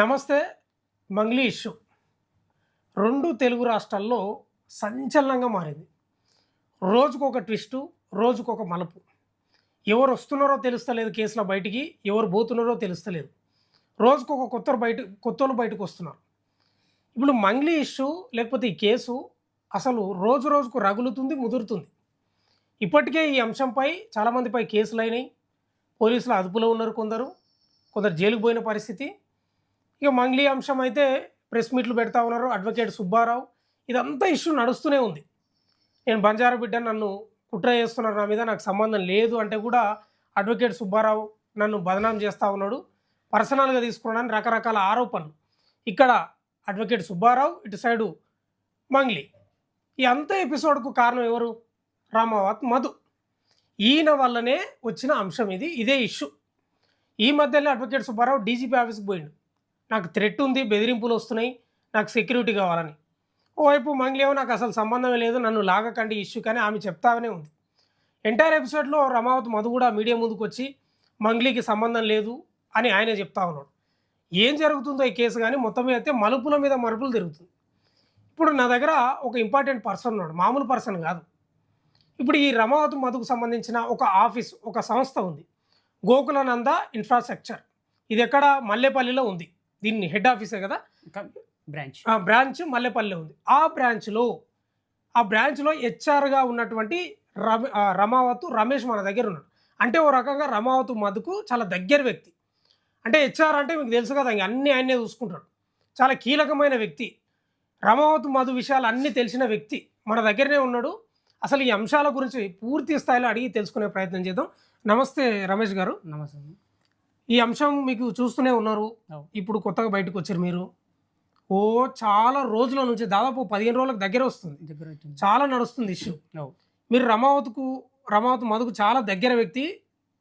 నమస్తే. మంగ్లీ ఇష్యూ 2 తెలుగు రాష్ట్రాల్లో సంచలనంగా మారింది. రోజుకొక ట్విస్టు, రోజుకొక మలుపు. ఎవరు వస్తున్నారో తెలుస్తలేదు కేసులో బయటికి, ఎవరు పోతున్నారో తెలుస్తలేదు. రోజుకొక కొత్తోళ్ళు బయటకు వస్తున్నారు. ఇప్పుడు మంగ్లీ ఇష్యూ లేకపోతే ఈ కేసు అసలు రోజు రోజుకు రగులుతుంది, ముదురుతుంది. ఇప్పటికే ఈ అంశంపై చాలామందిపై కేసులైనాయి. పోలీసులు అదుపులో ఉన్నారు, కొందరు జైలుకు పోయిన పరిస్థితి. ఇక మంగ్లీ అంశం అయితే ప్రెస్ మీట్లు పెడతా ఉన్నారు. అడ్వకేట్ సుబ్బారావు, ఇదంతా ఇష్యూ నడుస్తూనే ఉంది. నేను బంజారా బిడ్డ, నన్ను కుట్ర చేస్తున్నారు, నా మీద నాకు సంబంధం లేదు అంటే కూడా అడ్వకేట్ సుబ్బారావు నన్ను బదనాం చేస్తూ ఉన్నాడు, పర్సనల్గా తీసుకున్నాడని రకరకాల ఆరోపణలు. ఇక్కడ అడ్వకేట్ సుబ్బారావు, ఇటు సైడు మంగ్లీ. ఈ అంత ఎపిసోడ్కు కారణం ఎవరు? రామావత్ మధు. ఈయన వల్లనే వచ్చిన అంశం ఇది, ఇదే ఇష్యూ. ఈ మధ్యలో అడ్వకేట్ సుబ్బారావు డీజీపీ ఆఫీస్కి పోయిండు. నాకు థ్రెట్ ఉంది, బెదిరింపులు వస్తున్నాయి, నాకు సెక్యూరిటీ కావాలని. ఓవైపు మంగ్లీ ఏమో నాకు అసలు సంబంధమే లేదు, నన్ను లాగకండి ఇష్యూ, కానీ ఆమె చెప్తానే ఉంది. ఎంటైర్ ఎపిసోడ్లో రమావత్ మధు కూడా మీడియా ముందుకు వచ్చి మంగ్లీకి సంబంధం లేదు అని ఆయన చెప్తా ఉన్నాడు. ఏం జరుగుతుందో ఈ కేసు కానీ మొత్తం మీద అయితే మలుపుల మీద మలుపులు తిరుగుతుంది. ఇప్పుడు నా దగ్గర ఒక ఇంపార్టెంట్ పర్సన్ ఉన్నాడు, మామూలు పర్సన్ కాదు. ఇప్పుడు ఈ రమావత్ మధుకు సంబంధించిన ఒక ఆఫీస్, ఒక సంస్థ ఉంది, గోకులానంద ఇన్ఫ్రాస్ట్రక్చర్. ఇది ఎక్కడ? మల్లేపల్లిలో ఉంది. దీన్ని హెడ్ ఆఫీసే కదా, బ్రాంచ్ మల్లేపల్లిలో ఉంది. ఆ బ్రాంచ్లో హెచ్ఆర్గా ఉన్నటువంటి రమావత్ రమేష్ మన దగ్గర ఉన్నాడు. అంటే ఓ రకంగా రమావత్ మధుకు చాలా దగ్గర వ్యక్తి. అంటే హెచ్ఆర్ అంటే మీకు తెలుసు కదా, ఇంక అన్నీ ఆయనే చూసుకుంటాడు. చాలా కీలకమైన వ్యక్తి. రమావత్ మధు విషయాలు అన్నీ తెలిసిన వ్యక్తి మన దగ్గరనే ఉన్నాడు. అసలు ఈ అంశాల గురించి పూర్తి స్థాయిలో అడిగి తెలుసుకునే ప్రయత్నం చేద్దాం. నమస్తే రమేష్ గారు. నమస్తే. ఈ అంశం మీకు చూస్తూనే ఉన్నారు, ఇప్పుడు కొత్తగా బయటకు వచ్చారు మీరు. చాలా రోజుల నుంచి, దాదాపు 15 రోజులకు దగ్గర వస్తుంది, చాలా నడుస్తుంది ఇష్యూ. మీరు రమావత్ మధుకు చాలా దగ్గర వ్యక్తి,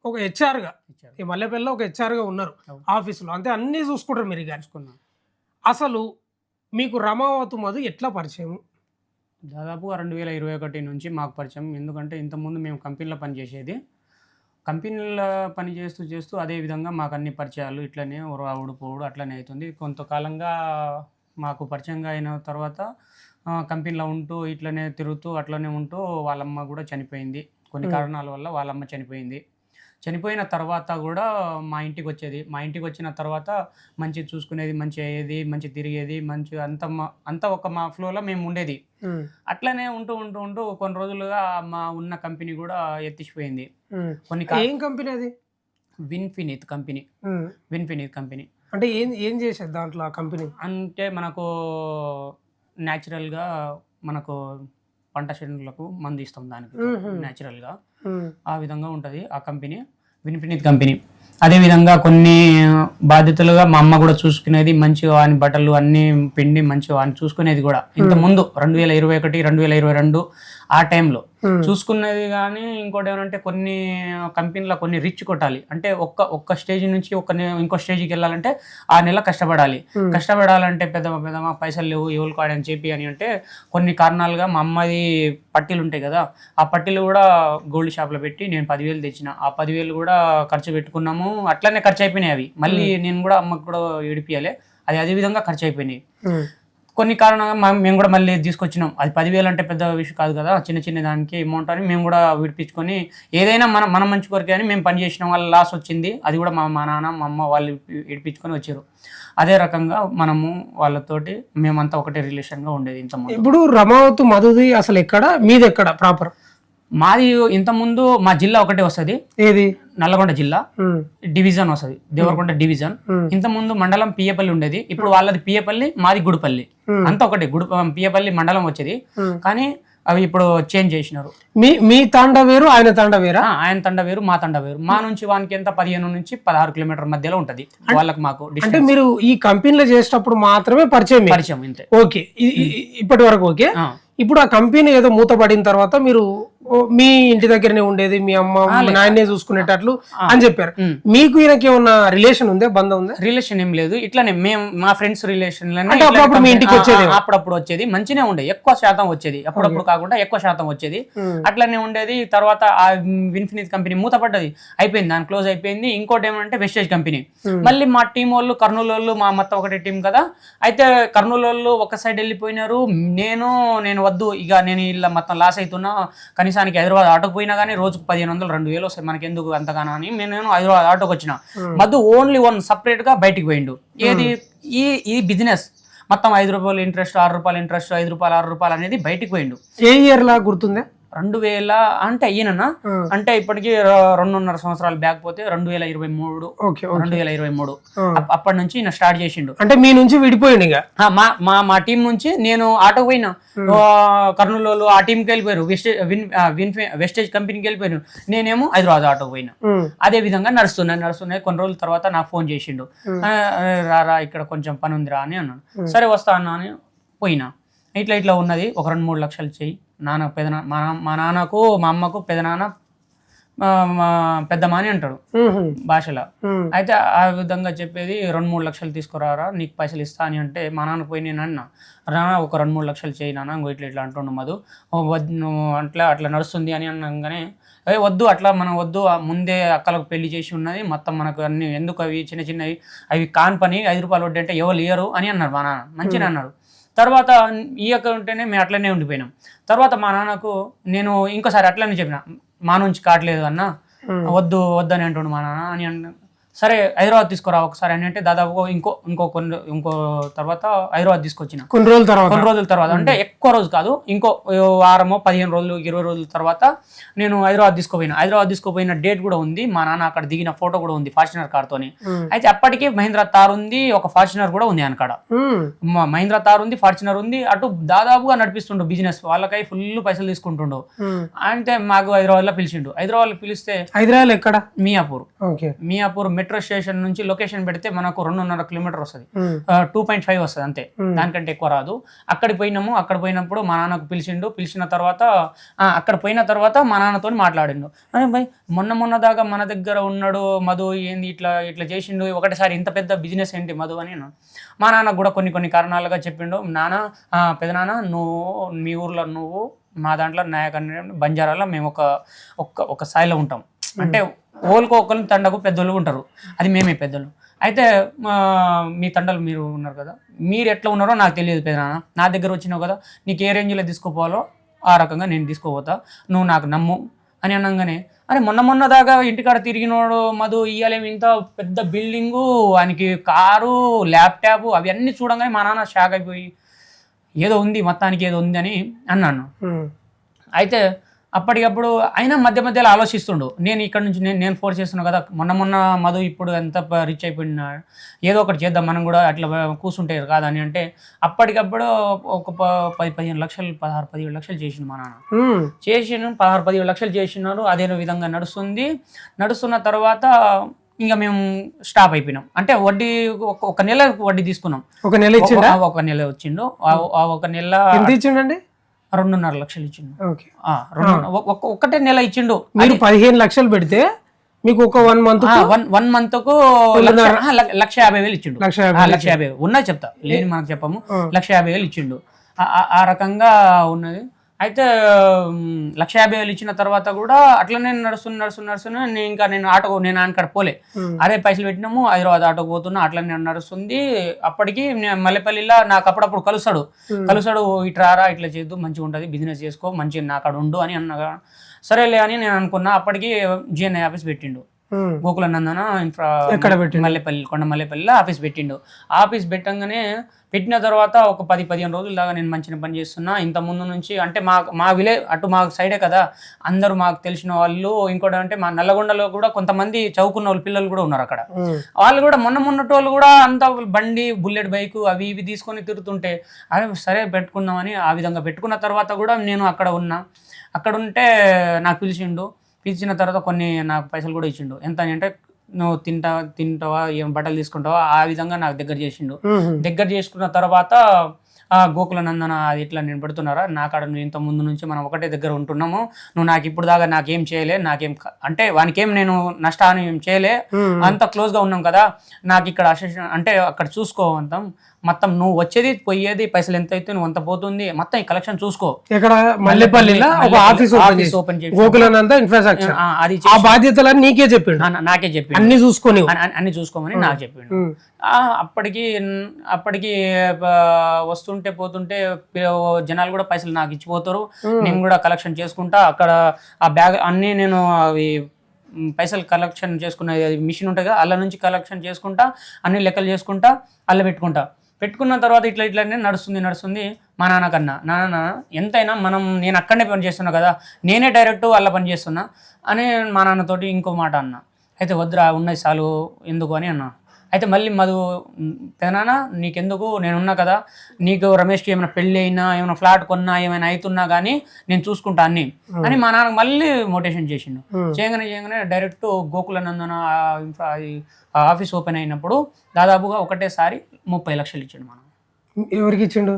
ఒక హెచ్ఆర్గా, ఈ మల్లెపల్లిలో ఒక హెచ్ఆర్గా ఉన్నారు ఆఫీసులో. అంతే, అన్నీ చూసుకుంటారు మీరు. కానీ అసలు మీకు రమావత్ మధు ఎట్లా పరిచయం? దాదాపు 2021 నుంచి మాకు పరిచయం. ఎందుకంటే ఇంతకుముందు మేము కంపెనీలో పనిచేసేది, కంపెనీలో పని చేస్తూ అదే విధంగా మాకు అన్ని పరిచయాలు ఇట్లనే రావుడు పోవుడు అట్లనే అవుతుంది. కొంతకాలంగా మాకు పరిచయంగా అయిన తర్వాత కంపెనీలో ఉంటూ ఇట్లనే తిరుగుతూ అట్లనే ఉంటూ వాళ్ళమ్మ కూడా చనిపోయింది. కొన్ని కారణాల వల్ల వాళ్ళమ్మ చనిపోయింది. చనిపోయిన తర్వాత కూడా మా ఇంటికి వచ్చేది. మా ఇంటికి వచ్చిన తర్వాత మంచి చూసుకునేది, మంచి అయ్యేది, మంచి తిరిగేది, మంచి అంతా ఒక మా ఫ్లోలో మేము ఉండేది. అట్లనే ఉంటూ కొన్ని రోజులుగా మా ఉన్న కంపెనీ కూడా ఎత్తిపోయింది. ఏం కంపెనీ అది? విన్ఫినిత్ కంపెనీ. అంటే ఏం చేసేది దాంట్లో ఆ కంపెనీ? అంటే మనకు న్యాచురల్గా మనకు పంట చేనులకు మందు ఇస్తాం దానికి న్యాచురల్గా. ఆ విధంగా ఉంటుంది ఆ కంపెనీ, విన్ఫినిత్ కంపెనీ. అదేవిధంగా కొన్ని బాధ్యతలుగా మా అమ్మ కూడా చూసుకునేది, మంచిగా వాని బట్టలు అన్నీ పిండి మంచిగా వాని చూసుకునేది కూడా. ఇంతకుముందు 2021, 2022 ఆ టైంలో చూసుకునేది. కానీ ఇంకోటి ఏమంటే కొన్ని కంపెనీలో కొన్ని రిచ్ కొట్టాలి అంటే ఒక్క స్టేజ్ నుంచి ఇంకో స్టేజ్కి వెళ్ళాలంటే 6 నెలలు కష్టపడాలంటే పెద్ద పైసలు లేవు ఎవరు కాడని చెప్పి అని అంటే కొన్ని కారణాలుగా మా అమ్మది పట్టీలు ఉంటాయి కదా, ఆ పట్టీలు కూడా గోల్డ్ షాప్లో పెట్టి నేను 10,000 తెచ్చిన. ఆ 10,000 కూడా ఖర్చు పెట్టుకున్నాము. అట్లనే ఖర్చు అయిపోయినాయి అవి. మళ్ళీ నేను కూడా అమ్మకు కూడా ఏడిపియాలి, అది అదే విధంగా ఖర్చు అయిపోయినాయి. కొన్ని కారణంగా మేము కూడా మళ్ళీ తీసుకొచ్చినాం. అది 10,000 అంటే పెద్ద విషయం కాదు కదా, చిన్న దానికి అమౌంట్ అని మేము కూడా విడిపించుకొని ఏదైనా మన మంచి కొరకే అని మేము పని చేసిన వాళ్ళ లాస్ వచ్చింది. అది కూడా మా నాన్న మా అమ్మ వాళ్ళు విడిపించుకొని వచ్చారు. అదే రకంగా మనము వాళ్ళతోటి మేమంతా ఒకటే రిలేషన్గా ఉండేది ఇంతకుముందు. ఇప్పుడు రమావత్ మధుది అసలు ఎక్కడ, మీది ఎక్కడ ప్రాపర్? మాది ఇంతకుముందు మా జిల్లా ఒకటే వస్తుంది, ఏది? నల్లగొండ జిల్లా డివిజన్ వస్తుంది, దేవరకొండ డివిజన్. ఇంతకుముందు మండలం పియ్యపల్లి ఉండేది, ఇప్పుడు వాళ్ళది పియ్యపల్లి, మాది గుడిపల్లి. అంతా ఒకటి, పియ్యపల్లి మండలం వచ్చేది. కానీ అవి ఇప్పుడు చేంజ్ చేసినారు. మీ తండ వేరు, ఆయన తండ వేరా? ఆయన తండ వేరు, మా తండ వేరు. మా నుంచి వానికి ఎంత 15 నుంచి 16 కిలోమీటర్ మధ్యలో ఉంటది వాళ్ళకి మాకు. అంటే మీరు ఈ కంపెనీలో చేసేటప్పుడు మాత్రమే పరిచయం ఇంతే? ఓకే, ఇప్పటి వరకు ఓకే. ఇప్పుడు ఆ కంపెనీ ఏదో మూతపడిన తర్వాత మీరు మీ ఇంటి దగ్గరనే ఉండేది, మీ అమ్మ నాయనే చూసుకునేటట్లు అని చెప్పారు. ఉమ్. మీకు ఈయనకి ఏమన్నా రిలేషన్ ఉందా, బంధం ఉందా? రిలేషన్ ఏం లేదు, ఇట్లానే మేము మా ఫ్రెండ్స్ రిలేషన్ అంటే అప్పుడప్పుడు మీ ఇంటికి వచ్చేది? అప్పుడప్పుడు వచ్చేది, మంచినే ఉండే, ఎక్కువ శాతం వచ్చేది, అప్పుడప్పుడు కాకుండా ఎక్కువ శాతం వచ్చేది, అట్లనే ఉండేది. తర్వాత ఆ ఇన్ఫినిట్ కంపెనీ మూతపడ్డది, అయిపోయింది, దాని క్లోజ్ అయిపోయింది. ఇంకోటి ఏమంటే వెస్టేజ్ కంపెనీ. మళ్ళీ మా టీం వాళ్ళు కర్నూలు వాళ్ళు, మా మొత్తం ఒకటే టీం కదా, అయితే కర్నూలు వాళ్ళు ఒక సైడ్ వెళ్ళిపోయినారు. నేను వద్దు ఇక, నేను ఇలా మొత్తం లాస్ అవుతున్నా, కనీసానికి హైదరాబాద్ ఆటోకి పోయినా కానీ రోజుకు 1500 2000 వస్తాయి, మనకి ఎందుకు అంతగానో అని నేను హైదరాబాద్ ఆటోకి వచ్చిన. మధు ఓన్లీ సపరేట్ గా బయటికి పోయిండు. ఏది ఈ బిజినెస్ మొత్తం ₹5 ఇంట్రెస్ట్, ₹6 ఇంట్రెస్ట్, ₹5 ₹6 అనేది బయటికి పోయిండు. ఏ ఇయర్ లా గుర్తుందా? 2000 అంటే ఈయనన్నా, అంటే ఇప్పటికి 2.5 సంవత్సరాలు బ్యాక్ పోతే 2023. 2023 అప్పటి నుంచి ఈయన స్టార్ట్ చేసిండు. అంటే మీ నుంచి విడిపోయింది ఇక. మా టీం నుంచి నేను ఆటోకి పోయినా, కర్నూలు వాళ్ళు ఆ టీంకి వెళ్ళిపోయారు, వెస్టేజ్ కంపెనీకి వెళ్ళిపోయారు, నేనేమో హైదరాబాద్ ఆటోకి పోయినా. అదే విధంగా నడుస్తున్నాయి. కొన్ని రోజుల తర్వాత నాకు ఫోన్ చేసిండు, రారా ఇక్కడ కొంచెం పని ఉందిరా అని అన్నాను. సరే వస్తా అన్నా అని పోయినా. ఇట్లా ఉన్నది, ఒక 2-3 లక్షలు చెయ్యి, నాన్న మా నాన్నకు మా అమ్మకు పెదనాన్న పెద్దమ్మ అని అంటాడు భాషలో. అయితే ఆ విధంగా చెప్పేది, 2-3 లక్షలు తీసుకురారా, నీకు పైసలు ఇస్తా అని అంటే, మా నాన్న పోయి నేను అన్నా, రానా ఒక 2-3 లక్షలు చేయి నాన్న, ఇంకో ఇట్లా అంటుండు మధు, నువ్వు అట్లా నడుస్తుంది అని అన్నాగానే, వద్దు అట్లా మనం వద్దు, ముందే అక్కలకు పెళ్లి చేసి ఉన్నది, మొత్తం మనకు అన్ని ఎందుకు, అవి చిన్నవి అవి కాని పని, ₹5 వడ్డీ అంటే ఎవరు ఇయ్యరు అని అన్నారు మా నాన్న, మంచిగా అన్నాడు. తర్వాత ఈ ఉంటేనే మేము అట్లనే ఉండిపోయినాం. తర్వాత మా నాన్నకు నేను ఇంకోసారి అట్లనే చెప్పిన, మా నుంచి కావట్లేదు అన్న, వద్దని అంటుండు మా నాన్న అని సరే హైదరాబాద్ తీసుకురా ఒకసారి అని అంటే, దాదాపు ఇంకో తర్వాత హైదరాబాద్ తీసుకొచ్చిన కొన్ని రోజుల తర్వాత అంటే ఎక్కువ రోజు కాదు, ఇంకో వారమో 15 రోజులు 20 రోజుల తర్వాత నేను హైదరాబాద్ తీసుకుపోయిన డేట్ కూడా ఉంది, మా నాన్న అక్కడ దిగిన ఫోటో కూడా ఉంది ఫార్చునర్ కార్ తోని. అయితే అప్పటికి మహీంద్రా థార్ ఉంది, ఒక ఫార్చునర్ కూడా ఉంది అనకాడ. మహీంద్రా థార్ ఉంది, ఫార్చునర్ ఉంది, అటు దాదాపుగా నడిపిస్తుండు బిజినెస్, వాళ్ళకై ఫుల్ పైసలు తీసుకుంటుండు. అంటే మాకు హైదరాబాద్ లో పిలిచిండు. హైదరాబాద్ లో పిలిస్తే, హైదరాబాద్ ఎక్కడ? మియాపూర్ మెట్రో స్టేషన్ నుంచి లొకేషన్ పెడితే మనకు 2.5 కిలోమీటర్ వస్తుంది, 2.5 వస్తుంది అంతే, దానికంటే ఎక్కువ రాదు. అక్కడ పోయినప్పుడు మా నాన్నకు పిలిచిన తర్వాత అక్కడ పోయిన తర్వాత మా నాన్నతో మాట్లాడిండు. అరే భయ్, మొన్న దాకా మన దగ్గర ఉన్నాడు మధు, ఏంది ఇట్లా చేసిండు, ఒకటిసారి ఇంత పెద్ద బిజినెస్ ఏంటి మధు అని. మా నాన్న కూడా కొన్ని కారణాలుగా చెప్పిండు. నాన్న, పెదనాన్న, నువ్వు మీ ఊర్లో నువ్వు, మా దాంట్లో నాయకన్న బంజారాలో మేము ఒక స్థాయిలో ఉంటాం, అంటే ఓళ్ళకు ఒకరిని తండకు పెద్దోళ్ళు ఉంటారు, అది మేమే పెద్దలు. అయితే మీ తండలు మీరు ఉన్నారు కదా, మీరు ఎట్లా ఉన్నారో నాకు తెలియదు పెదనాన్న, నా దగ్గర వచ్చినావు కదా, నీకు ఏ రేంజ్లో తీసుకోపోవాలో ఆ రకంగా నేను తీసుకోపోతా, నువ్వు నాకు నమ్ము అని అనగానే, అరే మొన్న దాకా ఇంటికాడ తిరిగినోడు మధు, ఇయ్యాలేమి ఇంత పెద్ద బిల్డింగు, ఆయనకి కారు, ల్యాప్టాప్, అవన్నీ చూడంగానే మా నాన్న షాక్ అయిపోయి, ఏదో ఉంది మొత్తానికి, ఏదో ఉంది అని అన్నాను. అయితే అప్పటికప్పుడు అయినా మధ్యలో ఆలోచిస్తుండు, నేను ఇక్కడ నుంచి నేను ఫోర్స్ చేస్తున్నాను కదా, మొన్న మధు ఇప్పుడు ఎంత రిచ్ అయిపోయినా, ఏదో ఒకటి చేద్దాం మనం కూడా, అట్లా కూర్చుంటే కాదని అంటే, అప్పటికప్పుడు ఒక 10-15 లక్షలు 16-17 లక్షలు చేసిండు మా నాన్న. 16-17 లక్షలు చేసినారు. అదే విధంగా నడుస్తున్న తర్వాత ఇంకా మేము స్టాప్ అయిపోయినాం. అంటే వడ్డీ ఒక నెల వడ్డీ తీసుకున్నాం. ఒక నెల వచ్చిండు. ఒక నెల ఇచ్చిండండి, 2.5 లక్షలు ఇచ్చిండు. ఒక్కటే నెల ఇచ్చిండు. మీరు 15 లక్షలు పెడితే మీకు ఒక 1 మంత్ కు 1,50,000 ఇచ్చిండు. 1,50,000 ఉన్నాయి, చెప్తా లేని మనకు చెప్పము, 1,50,000 ఇచ్చిండు. ఆ రకంగా ఉన్నది. అయితే 1,50,000 ఇచ్చిన తర్వాత కూడా అట్లనే నడుస్తున్నా. నేను ఆనకాడ పోలే, అదే పైసలు పెట్టినాము, హైదరాబాద్ ఆటోకి పోతున్నా, అట్లనే నడుస్తుంది. అప్పటికి మల్లెపల్లిలో నాకు అప్పుడప్పుడు కలుస్తాడు, ఇట్రారా, ఇట్లా చేద్దు, మంచిగా ఉంటుంది, బిజినెస్ చేసుకో, మంచిగా నా అక్కడ ఉండు అని అన్నగా, సరేలే అని నేను అనుకున్నా. అప్పటికి GNI ఆఫీస్ పెట్టిండు, గోకుల నందన ఇన్ఫ్రా కొండ మల్లెపల్లిలో ఆఫీస్ పెట్టిండు. ఆఫీస్ పెట్టిన తర్వాత ఒక 10-15 రోజుల దాకా నేను మంచిగా పని చేస్తున్నా. ఇంత ముందు నుంచి అంటే మా విలేజ్ అటు మా సైడే కదా, అందరూ మాకు తెలిసిన వాళ్ళు. ఇంకోటి అంటే మా నల్లగొండలో కూడా కొంతమంది చదువుకున్న వాళ్ళు పిల్లలు కూడా ఉన్నారు అక్కడ. వాళ్ళు కూడా మొన్నటి కూడా అంత బండి, బుల్లెట్ బైక్ అవి ఇవి తీసుకొని తిరుగుతుంటే, అదే సరే పెట్టుకుందామని ఆ విధంగా పెట్టుకున్న తర్వాత కూడా నేను అక్కడ ఉంటే నాకు పిలిచిన తర్వాత కొన్ని నాకు పైసలు కూడా ఇచ్చిండు. ఎంత అని అంటే, నువ్వు తింటావా, ఏం బట్టలు తీసుకుంటావా, ఆ విధంగా నాకు దగ్గర చేసుకున్న తర్వాత గోకుల నందన అది ఇట్లా నేను పెడుతున్నారా, నా కాడ నువ్వు ఇంత ముందు నుంచి మనం ఒకటే దగ్గర ఉంటున్నాము, నువ్వు నాకు ఇప్పుడు దాకా నాకేం చేయలే, అంటే వానికేం నేను నష్టాన్ని ఏం చేయలే, అంత క్లోజ్గా ఉన్నాం కదా, నాకు ఇక్కడ అంటే అక్కడ చూసుకో మొత్తం నువ్వు వచ్చేది పోయేది పైసలు ఎంత అయితే నువ్వు అంత పోతుంది, మొత్తం ఈ కలెక్షన్ చూసుకో. ఇక్కడ మల్లెపల్లిలో ఒక ఆఫీస్ ఓపెన్ చేసి గోకులానంద ఇన్ఫ్రాస్ట్రక్చర్ అది ఆ బాధ్యతలు నీకే చెప్పిండు, నాకే చెప్పిండు, అన్ని చూసుకోమని నాకు చెప్పిండు. అప్పటికి వస్తుంటే పోతుంటే జనాలు కూడా పైసలు నాకు ఇచ్చిపోతారు, నేను కూడా కలెక్షన్ చేసుకుంటా, అక్కడ ఆ బ్యాగ్ అన్ని నేను అవి పైసలు కలెక్షన్ చేసుకున్న మిషన్ ఉంటుంది కదా, అల్ల నుంచి కలెక్షన్ చేసుకుంటా, అన్ని లెక్కలు చేసుకుంటా, అల్ల పెట్టుకున్న తర్వాత ఇట్లానే నడుస్తుంది. మా నాన్న ఎంతైనా నేను అక్కడనే పని చేస్తున్నా కదా, నేనే డైరెక్ట్ అల్ల పని చేస్తున్నా అని మా నాన్నతోటి ఇంకో మాట అన్న. అయితే వద్దురా ఉన్నది చాలు ఎందుకు అని అన్నా. అయితే మళ్ళీ మధు పెదనాన్న నీకెందుకు, నేనున్నా కదా, నీకు రమేష్కి ఏమైనా పెళ్ళి అయినా ఏమైనా ఫ్లాట్ కొన్నా ఏమైనా అవుతున్నా కానీ నేను చూసుకుంటా అన్ని అని మా నాన్న మళ్ళీ మోటివేషన్ చేసిండు. చేయగానే డైరెక్ట్ గోకుల నందన ఆఫీస్ ఓపెన్ అయినప్పుడు దాదాపుగా ఒకటేసారి 30 లక్షలు ఇచ్చిండు. మనం ఎవరికి ఇచ్చిండు?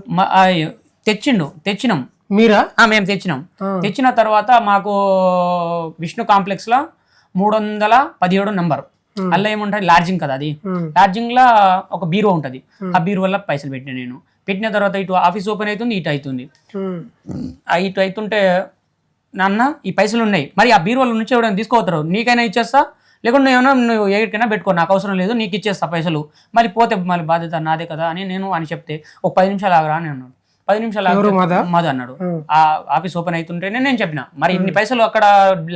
తెచ్చినాం. మీరా? మేము తెచ్చిన తర్వాత మాకు విష్ణు కాంప్లెక్స్ లో 317 నంబర్ అలా ఏముంటది, లాడ్జింగ్ కదా, అది లాడ్జింగ్ లా ఒక బీరో ఉంటది, ఆ బీరో వల్ల పైసలు పెట్టిన తర్వాత ఇటు ఆఫీస్ ఓపెన్ అవుతుంది, ఇటు అవుతుంది. ఇటు అవుతుంటే నాన్న ఈ పైసలు ఉన్నాయి, మరి ఆ బీరో నుంచి ఎవరైనా తీసుకోవతారు, నీకైనా ఇచ్చేస్తా, లేకుంటే నువ్వు ఎక్కడికైనా పెట్టుకో, నాకు అవసరం లేదు, నీకు ఇచ్చేస్తా పైసలు, మళ్ళీ పోతే మళ్ళీ బాధ్యత నాదే కదా అని చెప్తే ఒక 10 నిమిషాలు ఆగరా అని అన్నాడు. 10 నిమిషాలు మధు అన్నాడు. ఆ ఆఫీస్ ఓపెన్ అవుతుంటేనే నేను చెప్పిన, మరి ఇన్ని పైసలు అక్కడ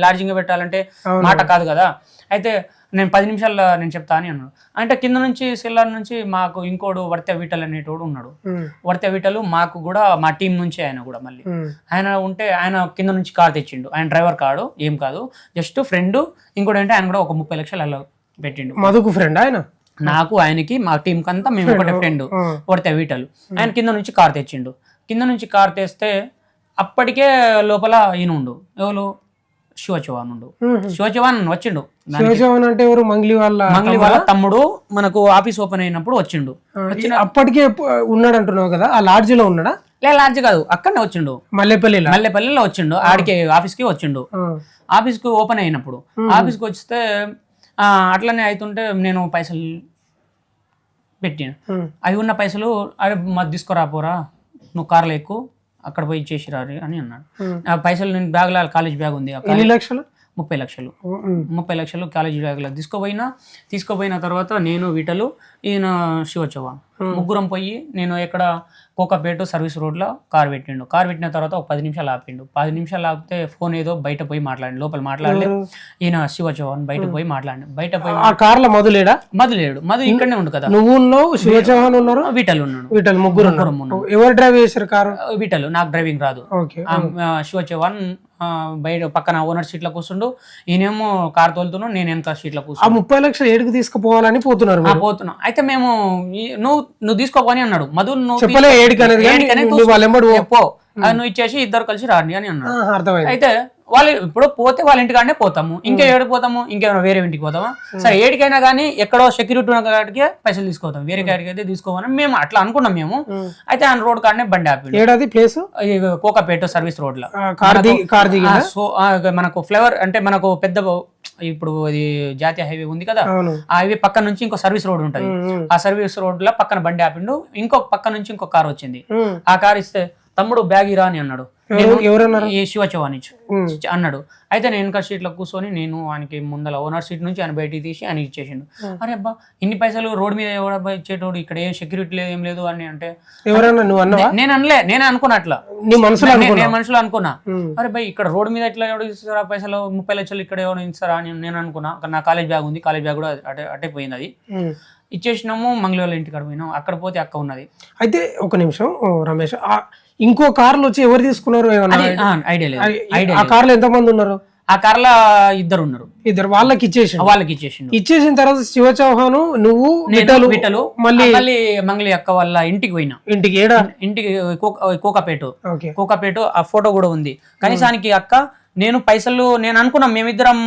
లాడ్జింగ్ పెట్టాలంటే మాట కాదు కదా, అయితే నేను 10 నిమిషాల్లో నేను చెప్తా అని అన్నాడు. అంటే కింద నుంచి సెల్లార్ నుంచి మాకు ఇంకోడు వర్త్య విఠల్ అనేటోడు ఉన్నాడు. వర్త్య విఠల్ మాకు కూడా మా టీం నుంచి ఆయన కూడా మళ్ళీ ఆయన ఉంటే ఆయన కింద నుంచి కార్ తెచ్చిండు. ఆయన డ్రైవర్ కాడు, ఏం కాదు, జస్ట్ ఫ్రెండ్. ఇంకోటి అంటే ఆయన కూడా ఒక 30 లక్షలు అలా పెట్టిండు. మధుకు ఫ్రెండ్ ఆయన, నాకు ఆయనకి మా టీం కంతా మేము ఒకటే ఫ్రెండ్ వర్త్య విఠల్. ఆయన కింద నుంచి కార్ తెచ్చిండు. కింద నుంచి కార్ తెస్తే అప్పటికే లోపల ఈయన ఉండు, ఎవరు శివచవాన్ వచ్చిండు. అంటే ఎవరు? మంగ్లీ వాళ్ళ తమ్ముడు. మనకు ఆఫీస్ ఓపెన్ అయినప్పుడు వచ్చిండు. అప్పటికే ఉన్నాడు అంటున్నావు కదా, ఆ లాడ్జ్ లో ఉన్నాడా? లాడ్జ్ కాదు, అక్కడనే వచ్చిండు, మల్లెపల్లిలో వచ్చిండు. ఆడికి ఆఫీస్కి వచ్చిండు. ఆఫీస్కి ఓపెన్ అయినప్పుడు ఆఫీస్కి వస్తే అట్లనే అవుతుంటే నేను పైసలు పెట్టాను. అవి ఉన్న పైసలు అరే మాది తీసుకురాపోరా, నువ్వు కార్లో ఎక్కువ అక్కడ పోయి చేసిరా అని అన్నాడు. ఆ పైసలు నేను బ్యాగ్లో కాలేజ్ బ్యాగ్ ఉంది, 30 లక్షలు 30 లక్షలు కాలేజ్ బ్యాగ్లో తీసుకుపోయిన తర్వాత నేను విఠలు ఈయన శివచవాన్ ముగ్గురం పోయి, నేను ఎక్కడ కోకాపేట సర్వీస్ రోడ్లో కార్ పెట్టిన తర్వాత ఒక 10 నిమిషాలు ఆపిండు. 10 నిమిషాలు ఆపితే ఫోన్ ఏదో బయట పోయి మాట్లాడి, లోపల మాట్లాడలేదు. ఈయన శివచవాన్ బయట పోయి ఆ కార్లో మధు లేడు. మధు ఇక్కడనే ఉండు కదా, నువ్వు ఉన్నావు, శివచవాన్ ఉన్నారు, విఠల్ ఉన్నాడు, ముగ్గురు. ఎవరు డ్రైవ్ చేశారు కారు? విఠల్. నాకు డ్రైవింగ్ రాదు. శివచవాన్ బయట పక్కన ఓనర్ సీట్ లో కూర్చుండు, ఈయనేమో కార్ తోలుతున్నాడు, నేను వెనక సీట్ లో కూర్చున్నా. 30 లక్షలు ఏడుకు తీసుకుపోవాలని పోతున్నాం. అయితే మేము నువ్వు తీసుకోపోని అన్నాడు. మధు నువ్వు ఇచ్చేసి ఇద్దరు కలిసి రాండి అని అన్నాడు. అయితే వాళ్ళు ఇప్పుడు పోతే వాళ్ళ ఇంటికాడనే పోతాము, ఇంకా ఏడు పోతాము, ఇంకేమైనా వేరే ఇంటికి పోతామా? సరే ఏడికైనా కానీ ఎక్కడో సెక్యూరిటీ ఉన్న కాడికే పైసలు తీసుకోతాం, వేరే కాడికి అయితే తీసుకోమని మేము అట్లా అనుకున్నాం మేము. అయితే ఆయన రోడ్ కాడనే బండి ఆపి, ప్లేస్ కోకాపేట సర్వీస్ రోడ్ లో మనకు ఫ్లేవర్ అంటే మనకు పెద్ద ఇప్పుడు ఇది జాతీయ హైవే ఉంది కదా, ఆ హైవే పక్క నుంచి ఇంకో సర్వీస్ రోడ్ ఉంటది. ఆ సర్వీస్ రోడ్ లో పక్కన బండి ఆపిండు. ఇంకొక పక్క నుంచి ఇంకో కార్ వచ్చింది. ఆ కార్ ఇస్తే తమ్ముడు బ్యాగ్ ఇరా అని అన్నాడు. శివచవాన్ అన్నాడు. అయితే నేను వెనక సీట్ లో కూర్చొని నేను ఆయనకి ముందర ఓనర్ సీట్ నుంచి ఆయన బయటికి తీసి ఆయన ఇచ్చేసిండు. అరే అబ్బా ఇన్ని పైసలు రోడ్ మీద ఎవడబ్బా ఇచ్చేటోడు, ఇక్కడ ఏం సెక్యూరిటీ లేదు ఏం లేదు అని అంటే నేను అనలే, నేనే అనుకున్నా అట్లా, నేను మనసులో అనుకున్నా. అరే భయ్ ఇక్కడ రోడ్ మీద ఎట్లా ఎవడు ఇస్తారా పైసలు, 30 లక్షలు ఇక్కడ ఎవరు ఇస్తారా అని నేను అనుకున్నా. నా కాలేజ్ బ్యాగ్ ఉంది, కాలేజ్ బ్యాగ్ కూడా అటే పోయింది. అది ఇచ్చేసినాము. మంగళవాళ్ళ ఇంటికాడ పోయినాం. అక్కడ పోతే అక్క ఉన్నది. అయితే ఒక నిమిషం రమేష్, ఇంకో కార్లు వచ్చి ఎవరు తీసుకున్నారు? ఐడియా లేదు. ఆ కార్లో ఎంత మంది ఉన్నారు? ఆ కార్లో ఇద్దరు ఉన్నారు. వాళ్ళకి ఇచ్చేసిన తర్వాత శివచౌహాన్ నువ్వు విఠలు మళ్ళీ మంగళి అక్క వాళ్ళ ఇంటికి పోయినా. ఇంటికి కోకాపేట ఆ ఫోటో కూడా ఉంది. కనీసానికి అక్క నేను పైసలు నేను అనుకున్నాం, మేమిద్దరం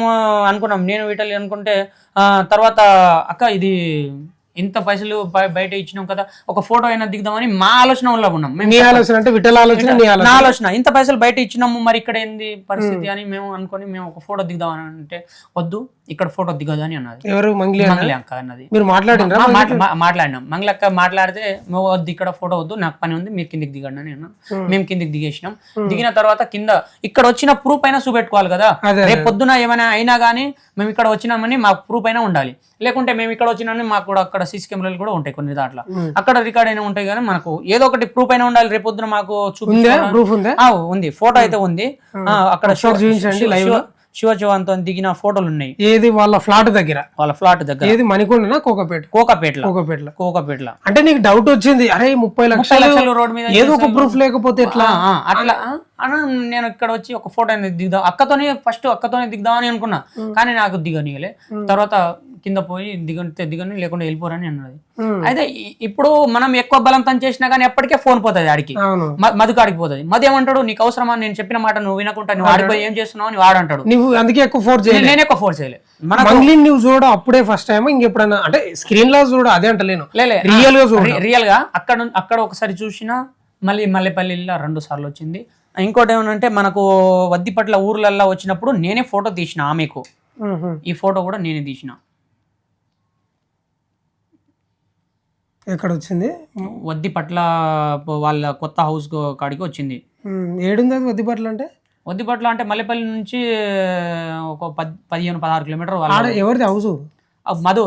అనుకున్నాం, నేను విఠల్ అనుకుంటే తర్వాత అక్క ఇది ఇంత పైసలు బయట ఇచ్చినాం కదా ఒక ఫోటో అయినా దిగుదామని మా ఆలోచన వల్ల ఉన్నాం మేము. నీ ఆలోచన అంటే విఠల ఆలోచన, నీ నా ఆలోచన. ఆలోచన ఇంత పైసలు బయట ఇచ్చినాము మరి ఇక్కడ ఏంది పరిస్థితి అని మేము అనుకొని మేము ఒక ఫోటో దిగుదామని అంటే వద్దు ఇక్కడ ఫోటో దిగదు అని అన్నది. ఎవరు మంగ్లీ మంగళి అక్క అన్నది. మీరు మాట్లాడినరా? మాట్లాడినాం. మంగళి అక్క మాట్లాడితే నువ్వు వద్దు ఇక్కడ ఫోటో వద్దు నాకు పని ఉంది మీరు కిందికి దిగండి అని అన్నా. మేము కిందికి దిగేసినాం. దిగిన తర్వాత కింద ఇక్కడ వచ్చిన ప్రూఫ్ అయినా చూపెట్టుకోవాలి కదా. రేపు పొద్దున ఏమైనా అయినా కానీ మేము ఇక్కడ వచ్చినామని మాకు ప్రూఫ్ అయినా ఉండాలి. లేకుంటే మేము ఇక్కడ వచ్చినామని మాకు కూడా అక్కడ సీసీ కెమెరాలు కూడా ఉంటాయి కొన్ని దాంట్లో, అక్కడ రికార్డ్ అయినా ఉంటాయి కానీ మనకు ఏదో ఒకటి ప్రూఫ్ అయినా ఉండాలి. రేపు పొద్దున మాకు ఉంది ఫోటో అయితే ఉంది. అక్కడ శివజీవంతో దిగిన ఫోటోలు ఉన్నాయి. ఏది వాళ్ళ ఫ్లాట్ దగ్గర? వాళ్ళ ఫ్లాట్ దగ్గర. ఏది మణికొండనా కోకాపేటలో? అంటే నీకు డౌట్ వచ్చింది, అరే 30 లక్షలు రోడ్ మీద ఏదో ఒక ప్రూఫ్ లేకపోతే ఎట్లా అట్లా అన్న. నేను ఇక్కడ వచ్చి ఒక ఫోటో అనేది దిగుదాం అక్కతోనే దిగుదాం అని అనుకున్నా, కానీ నాకు దిగనియలే. తర్వాత కింద పోయి దిగని లేకుండా వెళ్ళిపోరని అన్నది. అయితే ఇప్పుడు మనం ఎక్కువ బలంతం చేసినా కానీ ఎప్పటికే ఫోన్ పోతుంది ఆడికి, మధుకు ఆడికి పోతుంది. మధు ఏమంటాడు, నీకు అవసరమా నేను చెప్పిన మాట నువ్వు వినకుంటా నువ్వు ఆడిపోయి ఏం చేస్తున్నావు అని వాడు అంటాడు. నువ్వు అందుకే ఎక్కువ ఫోర్స్ చేయలేదు. నేను ఎక్కువ ఫోర్స్ చేయలేదు. మంగ్లీ నువ్వు చూడ అప్పుడే ఫస్ట్ టైం, ఇంకెప్పుడైనా అంటే స్క్రీన్ లో చూడ అదే అంటలేను, రియల్ గా చూడ. రియల్ గా అక్కడ ఒకసారి చూసినా, మళ్ళీ మల్లెపల్లిలో 2 సార్లు వచ్చింది. ఇంకోటి ఏమంటే మనకు వద్దిపట్ల ఊర్లల్లో వచ్చినప్పుడు నేనే ఫోటో తీసిన ఆమెకు. ఈ ఫోటో కూడా నేనే తీసిన. ఎక్కడ వచ్చింది? వద్దిపట్ల వాళ్ళ కొత్త హౌస్ కాడికి వచ్చింది. ఏడుంది అది వద్దిపట్ల అంటే? వద్దిపట్ల అంటే మల్లెపల్లి నుంచి ఒక 15-16 కిలోమీటర్. ఎవరిది హౌస్?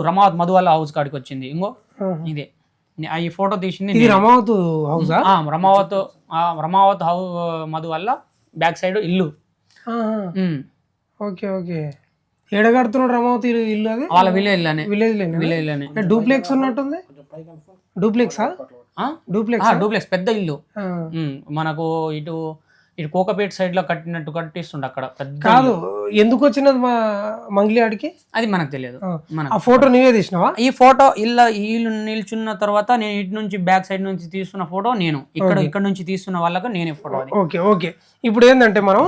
రమావత్ మధు వాళ్ళ హౌస్ కాడికి వచ్చింది. ఇంకో ఇదే ఈ ఫోటో తీసింది రమావత్ హౌస్. రమావత్ మధు వల్ల బ్యాక్ సైడ్ ఇల్లు. Okay okay. ఏడగడుతున్నాడు రమావత్ ఇల్లు? అది వాళ్ళ విలేజ్ లోనే. డూప్లెక్స్ ఉన్నట్టుంది. డూప్లెక్స్ పెద్ద ఇల్లు. మనకు ఇటు కోకపేట సైడ్ లో కట్టిస్తుండే అక్కడ పెద్ద. కాదు, ఎందుకు వచ్చినది మా మంగ్లీ ఆడికి అది మనకు తెలియదు. ఆ ఫోటో నీవే తీసినావా? ఈ ఫోటో ఇల్లు నిల్చున్న తర్వాత నేను ఇటు నుంచి బ్యాక్ సైడ్ నుంచి తీస్తున్న ఫోటో నేను, ఇక్కడ నుంచి తీస్తున్న వాళ్ళకు నేనే ఫోటో. Okay okay. ఇప్పుడు ఏంటంటే మనం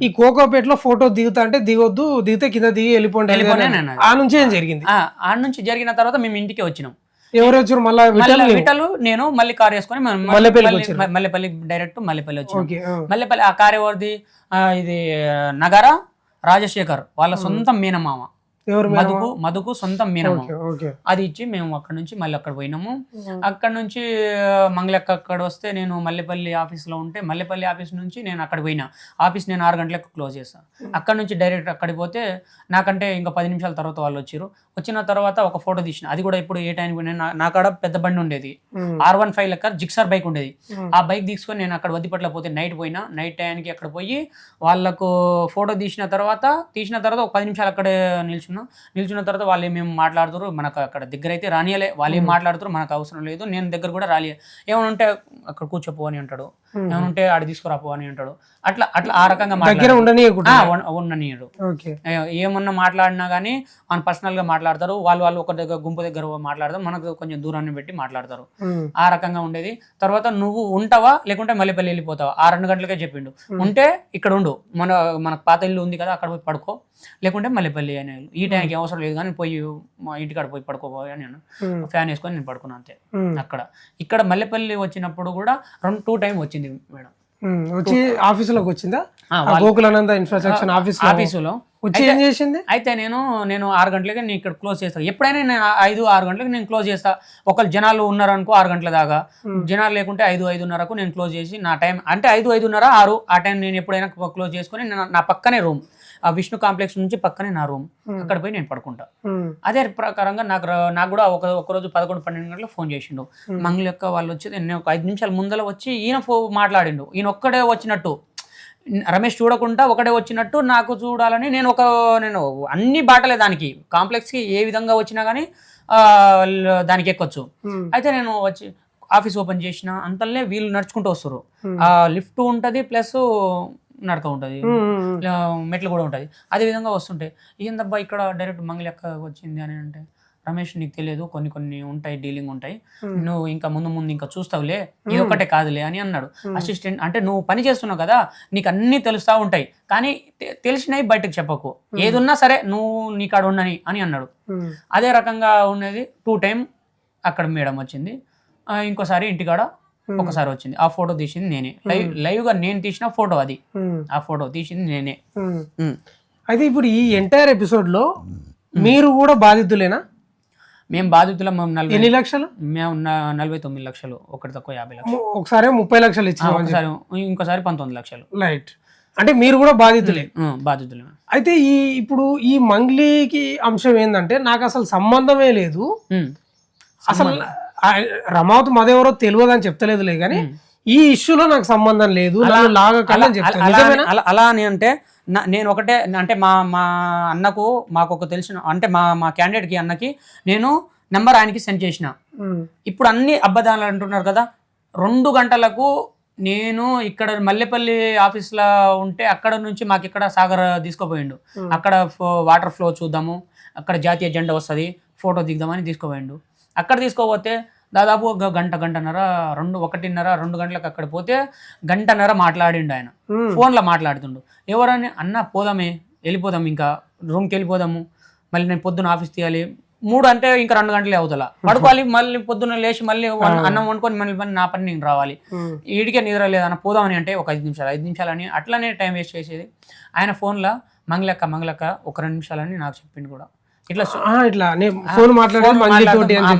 ఈ కోకోపేటలో ఫోటో దిగుతా అంటే దిగొద్దు, దిగితే కింద దిగి వెళ్ళిపోండి. ఆ నుంచి ఏం జరిగింది? ఆ నుంచి జరిగిన తర్వాత మేము ఇంటికి వచ్చినాం. ఎవరు వచ్చారు? మళ్ళీ విఠలు నేను మళ్ళీ కార్ వేసుకొని మల్లెపల్లి డైరెక్ట్ మల్లెపల్లి వచ్చి మల్లెపల్లి. ఆ కార్ ఎవరిది? ఇది నగర రాజశేఖర్ వాళ్ళ సొంత మేనమామ. మధుకు సొంతం మీనమ్మ. అది ఇచ్చి మేము అక్కడ నుంచి మళ్ళీ అక్కడ పోయినాము. అక్కడ నుంచి మంగళక్క అక్కడ వస్తే నేను మల్లెపల్లి ఆఫీస్లో ఉంటే మల్లెపల్లి ఆఫీస్ నుంచి నేను అక్కడ పోయినా. ఆఫీస్ నేను 6 గంటలకు క్లోజ్ చేస్తాను. అక్కడ నుంచి డైరెక్ట్ అక్కడికి పోతే నాకంటే ఇంకా 10 నిమిషాల తర్వాత వాళ్ళు వచ్చారు. వచ్చిన తర్వాత ఒక ఫోటో తీసిన. అది కూడా ఇప్పుడు ఏ టైంకి పోయినా నా కాడ పెద్ద బండి ఉండేది, R15 లెక్క జిక్సర్ బైక్ ఉండేది. ఆ బైక్ తీసుకొని నేను అక్కడ వద్దిపట్ల పోతే నైట్ పోయినా. నైట్ టైంకి అక్కడ పోయి వాళ్ళకు ఫోటో తీసిన తర్వాత ఒక 10 నిమిషాలు అక్కడే నిల్చున్న తర్వాత వాళ్ళు ఏమేమి మాట్లాడుతారు మనకు అక్కడ దగ్గర అయితే రానియలే. వాళ్ళు ఏం మాట్లాడుతారు మనకు అవసరం లేదు. నేను దగ్గర కూడా రాలే. ఏమైనా ఉంటే అక్కడ కూర్చోపో అని అంటాడు, ఏమైనా ఉంటే ఆడి తీసుకురాపో అని అంటాడు. అట్లా ఆ రకంగా ఉండనీయడు. ఏమన్నా మాట్లాడినా కానీ మన పర్సనల్ గా మాట్లాడతారు. వాళ్ళు ఒక దగ్గర గుంపు దగ్గర మాట్లాడతారు, మనకు కొంచెం దూరాన్ని పెట్టి మాట్లాడతారు. ఆ రకంగా ఉండేది. తర్వాత నువ్వు ఉంటావా లేకుంటే మల్లెపల్లి వెళ్ళిపోతావా? 2 గంటలకే చెప్పిండు. ఉంటే ఇక్కడ ఉండు, మనకు పాత ఇల్లు ఉంది కదా అక్కడ పోయి పడుకో, లేకుంటే మల్లెపల్లి అనే ఈ టైంకి అవసరం లేదు కానీ పోయి మా ఇంటికాడ పోయి పడుకోబోయే అని నేను ఫ్యాన్ వేసుకొని నేను పడుకున్నాను అంతే. ఇక్కడ మల్లెపల్లి వచ్చినప్పుడు కూడా 2 టైం వచ్చింది మేడం. వచ్చి ఆఫీసులోకి వచ్చిందా? గోకులానంద ఇన్ఫ్రాస్ట్రక్చర్ ఆఫీసులో వచ్చి ఏం చేసింది? అయితే నేను 6 గంటలకి నేను ఇక్కడ క్లోజ్ చేస్తాను. ఎప్పుడైనా నేను 5-6 గంటలకు నేను క్లోజ్ చేస్తా. ఒకళ్ళు జనాలు ఉన్నారనుకో 6 గంటల దాకా, జనాలు లేకుంటే 5-5:30కు నేను క్లోజ్ చేసి నా టైం అంటే 5-5:30, 6 ఆ టైం నేను ఎప్పుడైనా క్లోజ్ చేసుకొని నా పక్కనే రూమ్, ఆ విష్ణు కాంప్లెక్స్ నుంచి పక్కనే నా రూమ్, అక్కడ పోయి నేను పడుకుంటా. అదే ప్రకారంగా నాకు కూడా ఒకరోజు 11-12 గంటలకు ఫోన్ చేసిండు. మంగళ యొక్క వాళ్ళు వచ్చి నేను ఒక 5 నిమిషాల ముందర వచ్చి ఈయన మాట్లాడిండు. ఈయన ఒక్కడే వచ్చినట్టు, రమేష్ చూడకుండా ఒకడే వచ్చినట్టు నాకు చూడాలని నేను అన్ని బాటలే దానికి కాంప్లెక్స్కి ఏ విధంగా వచ్చినా కానీ దానికి ఎక్కొచ్చు. అయితే నేను వచ్చి ఆఫీస్ ఓపెన్ చేసిన అంతలే వీళ్ళు నడుచుకుంటూ వస్తారు. లిఫ్ట్ ఉంటుంది ప్లస్ నడక ఉంటుంది, మెట్లు కూడా ఉంటుంది. అదే విధంగా వస్తుంటాయి. ఏందబ్బా ఇక్కడ డైరెక్ట్ మంగళ ఎక్క వచ్చింది అని అంటే, రమేష్ నీకు తెలియదు, కొన్ని ఉంటాయి, డీలింగ్ ఉంటాయి, నువ్వు ఇంకా ముందు ఇంకా చూస్తావులే, ఇది ఒక్కటే కాదులే అని అన్నాడు. అసిస్టెంట్ అంటే నువ్వు పని చేస్తున్నావు కదా, నీకు అన్నీ తెలుస్తూ ఉంటాయి, కానీ తెలిసినవి బయటకు చెప్పకు, ఏదున్నా సరే నువ్వు నీ కాడ ఉండని అని అన్నాడు. అదే రకంగా ఉన్నది 2 టైం అక్కడ మేడం వచ్చింది. ఇంకోసారి ఇంటికాడ ఒకసారి వచ్చింది. ఆ ఫోటో తీసింది నేనే, లైవ్గా నేను తీసిన ఫోటో అది. ఆ ఫోటో తీసింది నేనే. అయితే ఇప్పుడు ఈ ఎంటైర్ ఎపిసోడ్లో మీరు కూడా బాధితులేనా? మేము బాధితులం. ఎన్ని లక్షలు? మేము 49 లక్షలు, ఒకటి తక్కువ 50 లక్షలు. ఒకసారి 30 లక్షలు ఇచ్చిన, ఒకసారి ఇంకోసారి 19 లక్షలు. రైట్. అంటే మీరు కూడా బాధితులే. బాధితులే. అయితే ఇప్పుడు ఈ మంగ్లీకి అంశం ఏంటంటే నాకు అసలు సంబంధమే లేదు, అసలు రమావతి మదెవరో తెలియదు అని చెప్తలేదులే కానీ ఈ ఇష్యూలో నాకు సంబంధం లేదు, అలా అని అంటే నేను ఒకటే అంటే మా అన్నకు మాకు ఒక తెలిసిన అంటే మా క్యాండిడేట్కి అన్నకి నేను నెంబర్ ఆయనకి సెండ్ చేసిన. ఇప్పుడు అన్ని అబద్ధాలు అంటున్నారు కదా. 2 గంటలకు నేను ఇక్కడ మల్లెపల్లి ఆఫీస్లో ఉంటే అక్కడ నుంచి మాకు ఇక్కడ సాగర్ తీసుకుపోయిండు. అక్కడ వాటర్ ఫ్లో చూద్దాము, అక్కడ జాతీయ జెండా వస్తుంది, ఫోటో దిగుదామని తీసుకుపోయిండు. అక్కడ తీసుకోపోతే దాదాపు ఒక గంటన్నర 1:30-2 గంటలకు అక్కడ పోతే గంటన్నర మాట్లాడిండు ఆయన. ఫోన్లో మాట్లాడుతుండు. ఎవరని అన్న పోదామే, వెళ్ళిపోదాం, ఇంకా రూమ్కి వెళ్ళిపోదాము, మళ్ళీ నేను పొద్దున్న ఆఫీస్ తీయాలి, 3 అంటే ఇంకా 2 గంటలే అవుతలా పడుకోవాలి, మళ్ళీ పొద్దున్న లేచి మళ్ళీ అన్నం వండుకొని మళ్ళీ నా పని నేను రావాలి, ఈడికే నిద్ర లేదన్న పోదామని అంటే ఒక 5 నిమిషాలని అట్లనే టైం వేస్ట్ చేసేది. ఆయన ఫోన్లో మంగళక్క ఒక 2 నిమిషాలని నాకు చెప్పిండు కూడా. ఇట్లా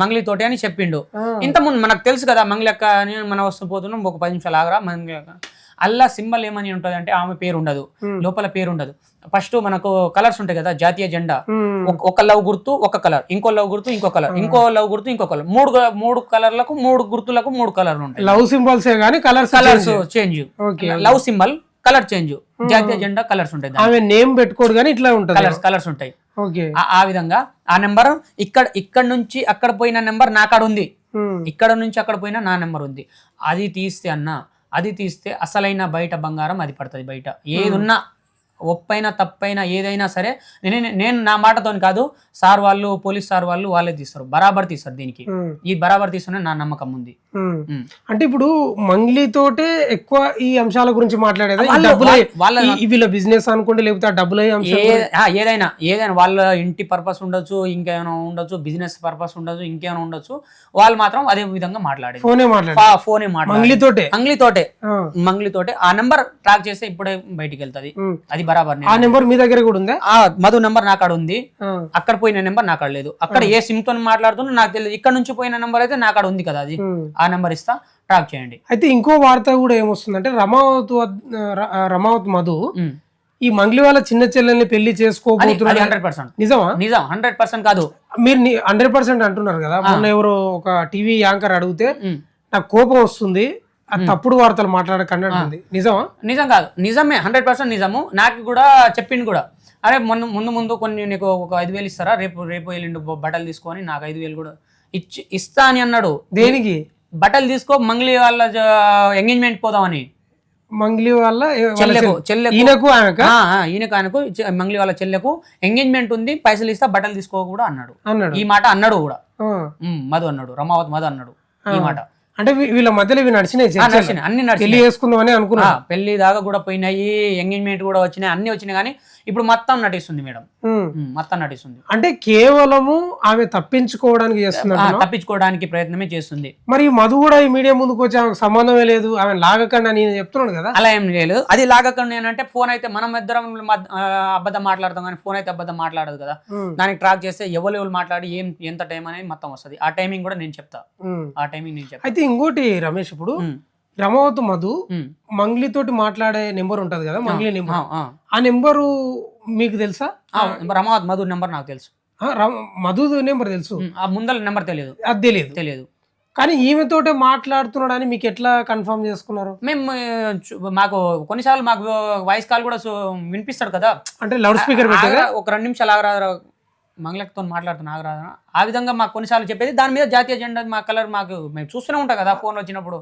మంగ్లీతోటి అని చెప్పిండు. ఇంతకుముందు మనకు తెలుసు కదా మంగళక్క అని, మనం వస్తుపోతున్నాం, ఒక 10 నిమిషాలు ఆగరా మంగళక్క. అల్లా సింబల్ ఏమని ఉంటుంది అంటే ఆమె పేరు ఉండదు, లోపల పేరు ఉండదు. ఫస్ట్ మనకు కలర్స్ ఉంటాయి కదా, జాతీయ జెండా, ఒక లవ్ గుర్తు ఒక కలర్, ఇంకో లవ్ గుర్తు ఇంకో కలర్, ఇంకో లవ్ గుర్తు ఇంకో కలర్, 3 కలర్లకు 3 గుర్తులకు 3 కలర్లు ఉంటాయి. లవ్ సింబల్స్ కానీ colours change, love symbol colour change, జాతీయ జెండా కలర్స్ ఉంటాయి. ఆమె నేమ్ పెట్టుకోడు కానీ ఇట్లా ఉంటుంది, కలర్స్ ఉంటాయి. ఆ విధంగా ఆ నెంబర్ ఇక్కడ నుంచి అక్కడ పోయిన నెంబర్ నా కాడ ఉంది, ఇక్కడ నుంచి అక్కడ పోయిన నా నెంబర్ ఉంది. అది తీస్తే అసలైన బయట బంగారం అది పడుతుంది. బయట ఏదున్నా ఒప్పైనా తప్పైనా ఏదైనా సరే నేను నా మాటతోని కాదు, సార్ వాళ్ళు పోలీస్ సార్ వాళ్ళు వాళ్ళే తీస్తారు, బరాబర్ తీస్తారు. దీనికి ఈ బరాబర్ తీస్తున్నా నా నమ్మకం ఉంది. అంటే ఇప్పుడు మంగ్లీతోటే ఎక్కువ ఈ అంశాల గురించి మాట్లాడేది, వీళ్ళ బిజినెస్ అనుకోండి, లేకపోతే డబ్బులు ఏదైనా వాళ్ళ ఇంటి పర్పస్ ఉండొచ్చు, ఇంకేమైనా ఉండొచ్చు, బిజినెస్ పర్పస్ ఉండొచ్చు, ఇంకేమైనా ఉండొచ్చు, వాళ్ళు మాత్రం అదే విధంగా మాట్లాడేది. ఫోనే మంగ్లీతోటే ఆ నెంబర్ ట్రాక్ చేస్తే ఇప్పుడే బయటికి వెళ్తుంది. అది బరాబర్. ఆ నెంబర్ మీ దగ్గర కూడా ఉందా? మధు నెంబర్ నా కాడ ఉంది, అక్కడ పోయిన నెంబర్ నా కాడ లేదు. అక్కడ ఏ సిమ్ తో మాట్లాడుతున్నా నాకు తెలియదు, ఇక్కడ నుంచి పోయిన నెంబర్ అయితే నా కాడ ఉంది కదా, అది ఆ నెంబర్ ఇస్తా, ట్రాక్ చేయండి. అయితే ఇంకో వార్త కూడా ఏమొస్తుందంటే రమావతి మధు ఈ మంగ్లీ వాళ్ళ చిన్న చెల్లెల్ని పెళ్లి చేసుకోబోతున్నారు. 100% నిజమా? నిజం, 100% కాదు, మీరు 100% అంటున్నారు కదా. మొన్న ఎవరో ఒక టీవీ యాంకర్ అడిగితే నాకు కోపం వస్తుంది, తప్పుడు వార్తలు మాట్లాడకండి, నిజమా? నిజం కాదు, నిజమే, 100% నిజము. నాకు కూడా చెప్పిండు కూడా, అరే ముందు కొన్ని నీకు ఒక 5,000 ఇస్తారా, రేపు వెళ్ళిండు బట్టలు తీసుకొని, నాకు 5,000 కూడా ఇస్తా అని అన్నాడు. దేనికి? బట్టలు తీసుకో, మంగ్లీ వాళ్ళ ఎంగేజ్మెంట్ పోదామని. మంగ్లీ వాళ్ళ ఈయనకు ఆయనకు మంగ్లీ వాళ్ళ చెల్లెకు ఎంగేజ్మెంట్ ఉంది, పైసలు ఇస్తా, బట్టలు తీసుకో కూడా అన్నాడు. ఈ మాట అన్నాడు కూడా మధు అన్నాడు, రమావతి మధు అన్నాడు ఈ మాట. అంటే వీళ్ళ మధ్యలో ఇవి నడిచినాయి, అన్ని పెళ్లి చేసుకుందామని అనుకున్నా, పెళ్లి దాకా కూడా పోయినాయి, ఎంగేజ్మెంట్ కూడా వచ్చినాయి, అన్ని వచ్చినాయి. కానీ ఇప్పుడు మొత్తం నటిస్తుంది మేడం, మొత్తం నటిస్తుంది. అంటే కేవలము ఆమె తప్పించుకోవడానికి చేస్తుంది, తప్పించుకోవడానికి ప్రయత్నమే చేస్తుంది. మరి మధు కూడా ఈ మీడియా ముందుకు వచ్చి ఆమెకు సంబంధమే లేదు, ఆమె లాగకండి అని చెప్తున్నాడు కదా. అలా ఏం లేదు, అది లాగకండి అని అంటే ఫోన్ అయితే మనం ఇద్దరం అబద్ధం మాట్లాడతాం, కానీ ఫోన్ అయితే అబద్ధం మాట్లాడదు కదా. దానికి ట్రాక్ చేస్తే ఎవరు మాట్లాడి ఎంత టైం అనేది మొత్తం వస్తుంది. ఆ టైమింగ్ కూడా నేను చెప్తా, ఆ టైమింగ్ నేను చెప్తా. అయితే ఇంకోటి రమేష్, ఇప్పుడు రమావతి మధు మంగ్లీ తోటి మాట్లాడే నెంబర్ ఉంటది కదా, మంగ్లీ నెంబర్, ఆ నెంబరు మీకు తెలుసా? రమావతి మధు నెంబర్ నాకు తెలుసు, మధు నెంబర్ తెలుసు, ఆ ముందర నెంబర్ తెలియదు. అది తెలియదు కానీ ఈమెతోటే మాట్లాడుతున్నాడు అని మీకు ఎట్లా కన్ఫర్మ్ చేసుకున్నారు? మాకు కొన్నిసార్లు మాకు వాయిస్ కాల్ కూడా వినిపిస్తాడు కదా, అంటే లౌడ్ స్పీకర్ పెట్టారా, ఒక 2 నిమిషాలు ఆగరాదు, మంగళతో మాట్లాడుతున్నా ఆగరాదు, ఆ విధంగా మాకు కొన్నిసార్లు చెప్పేది. దాని మీద జాతీయ జెండా మా కలర్ మాకు మేము చూస్తూనే ఉంటాం కదా ఫోన్ వచ్చినప్పుడు,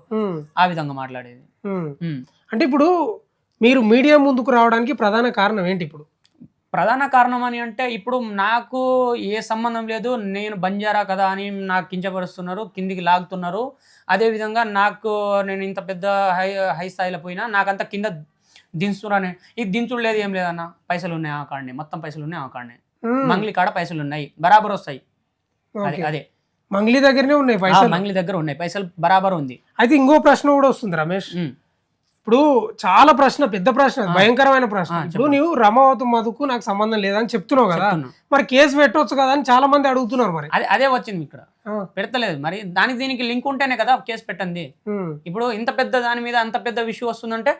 ఆ విధంగా మాట్లాడేది. అంటే ఇప్పుడు మీరు మీడియా ముందుకు రావడానికి ప్రధాన కారణం ఏంటి? ఇప్పుడు ప్రధాన కారణం అని అంటే, ఇప్పుడు నాకు ఏ సంబంధం లేదు, నేను బంజారా కదా అని నాకు కించపరుస్తున్నారు, కిందికి లాగుతున్నారు. అదేవిధంగా నేను ఇంత పెద్ద హై స్థాయిలో పోయినా నాకంతా కింద దించుతున్నారని, ఇది దించుడు లేదు, ఏం లేదన్న, పైసలు ఉన్నాయి ఆ కాడనే, మొత్తం పైసలు ఉన్నాయి ఆ కాడనే, మంగ్లీ కాడ పైసలు ఉన్నాయి, బరాబర్ వస్తాయి. అదే మంగ్లీ దగ్గరనే ఉన్నాయి పైసలు. మంగ్లీ దగ్గర ఉన్నాయి పైసలు బరాబర్ ఉంది. అయితే ఇంకో ప్రశ్న కూడా వస్తుంది రమేష్. ఇప్పుడు చాలా ప్రశ్న, పెద్ద ప్రశ్న, భయంకరమైన ప్రశ్న. ఇప్పుడు నువ్వు రమావతి మధుకు నాకు సంబంధం లేదని చెప్తున్నావు కదా, మరి కేసు పెట్టవచ్చు కదా అని చాలా మంది అడుగుతున్నారు. మరి అదే వచ్చింది ఇక్కడ, పెడతలేదు. మరి దానికి దీనికి లింక్ ఉంటేనే కదా కేసు పెట్టండి. ఇప్పుడు ఇంత పెద్ద దాని మీద అంత పెద్ద విషయం వస్తుందంటే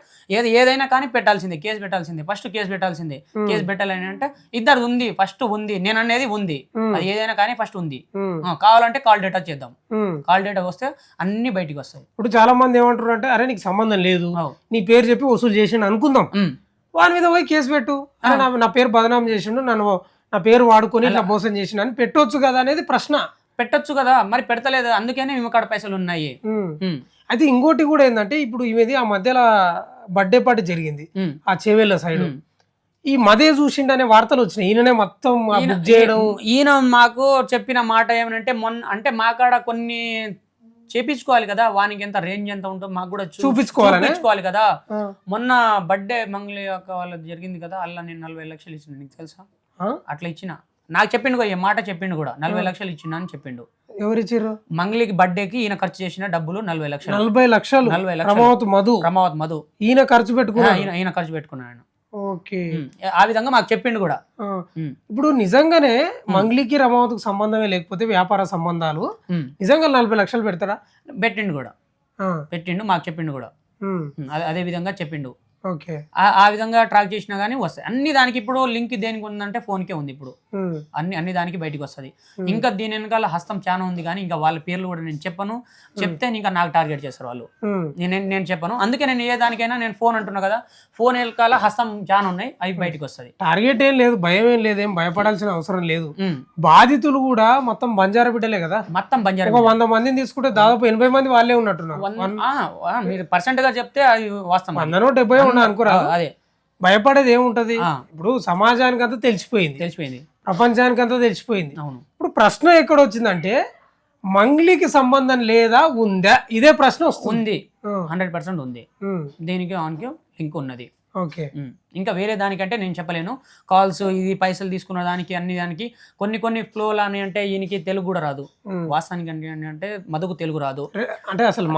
ఏదైనా కానీ పెట్టాల్సిందే, కేసు పెట్టాల్సిందే, ఫస్ట్ కేసు పెట్టాల్సిందే. కేసు పెట్టాలని అంటే ఇద్దరు ఉంది, ఫస్ట్ ఉంది, నేను అనేది ఉంది, అది ఏదైనా కానీ ఫస్ట్ ఉంది. కావాలంటే కాల్ డేటా చేద్దాం, కాల్ డేటా వస్తే అన్ని బయటికి వస్తాయి. ఇప్పుడు చాలా మంది ఏమంటారు అంటే, అరే నీకు సంబంధం లేదు, నీ పేరు చెప్పి వసూలు చేసిండు అనుకుందాం, వాని మీద పోయి కేసు పెట్టు, నా పేరు బదనాం చేసిండు, నా పేరు వాడుకొని ఇట్లా మోసం చేసిండు అని పెట్టొచ్చు కదా అనేది ప్రశ్న. పెట్టొచ్చు కదా, మరి పెడతలేదు, అందుకనే మేము కాడ పైసలు ఉన్నాయి. అయితే ఇంకోటి కూడా ఏంటంటే, ఇప్పుడు ఈమెది ఆ మధ్యలో బర్త్డే పార్టీ జరిగింది ఆ చేవేళ్ళ సైడ్, ఈ మదే చూసిండనే వార్తలు వచ్చినాయి. ఈయననే మొత్తం బుక్ చేయడం. ఈయన మాకు చెప్పిన మాట ఏమనంటే, అంటే మా కాడ కొన్ని చేపించుకోవాలి కదా, వానికి ఎంత రేంజ్ ఎంత ఉంటుందో మాకు కూడా చూపించుకోవాలి కదా. మొన్న బర్త్డే మంగళి అక్క వాళ్ళది జరిగింది కదా, అలా నేను 40 లక్షలు ఇచ్చిన, నీకు తెలుసా? అట్లా ఇచ్చిన, నాకు చెప్పిండు ఈ మాట, చెప్పిండు కూడా 40 లక్షలు ఇచ్చిన అని చెప్పిండు. ఎవరిచ్చారు? మంగళికి బర్త్డేకి ఈయన ఖర్చు చేసిన డబ్బులు 40 లక్షలు. 40 లక్షలు రమావతి మధు ఈయన ఖర్చు పెట్టుకున్నాడు. ఓకే, ఆ విధంగా మాకు చెప్పిండు కూడా. ఇప్పుడు నిజంగానే మంగ్లీకి రమావతికి సంబంధమే లేకపోతే వ్యాపార సంబంధాలు, నిజంగా 40 లక్షలు పెడతాడా? పెట్టిండు, మాకు చెప్పిండు కూడా, అదే విధంగా చెప్పిండు. ఓకే, ఆ విధంగా ట్రాక్ చేసినా గానీ వస్తాయి అన్ని. దానికి ఇప్పుడు లింక్ దేనికి ఉందంటే ఫోన్కే ఉంది ఇప్పుడు, అన్ని దానికి బయటకు వస్తుంది. ఇంకా దీని వెనకాల హస్తం చాలా ఉంది, కానీ ఇంకా వాళ్ళ పేర్లు కూడా నేను చెప్పను. చెప్తే ఇంకా నాకు టార్గెట్ చేస్తారు వాళ్ళు, నేను చెప్పను. అందుకే నేను ఏ దానికైనా నేను ఫోన్ అంటున్నా కదా, ఫోన్ వెనకాల హస్తం చాలా ఉన్నాయి, అవి బయటకు వస్తుంది. టార్గెట్ ఏం లేదు, భయం ఏం లేదు, ఏం భయపడాల్సిన అవసరం లేదు. బాధితులు కూడా మొత్తం బంజారా బిడ్డలే కదా, మొత్తం బంజారా. 100 మందిని తీసుకుంటే దాదాపు 80 మంది వాళ్ళే ఉన్నట్టున్నారు. మీరు పర్సెంట్ గా చెప్తే అది వాస్తవం. 170 అనుకోరా. అదే భయపడేది ఏముంటది? ఇప్పుడు సమాజానికి అంతా తెలిసిపోయింది, ప్రపంచానికి అంతా తెలిసిపోయింది. ఇప్పుడు ప్రశ్న ఎక్కడ వచ్చిందంటే, మంగ్లీకి సంబంధం లేదా ఉందా, ఇదే ప్రశ్న వస్తుంది. 100% ఉంది, దీనికి ఆన్కి లింక్ ఉన్నది. ఓకే, ఇంకా వేరే దానికంటే నేను చెప్పలేను. కాల్స్ ఇది పైసలు తీసుకున్న దానికి అన్ని దానికి కొన్ని ఫ్లోలు అని అంటే ఈయనకి తెలుగు కూడా రాదు. వాస్తవానికి అంటే మధుకు తెలుగు రాదు, అంటే అసలు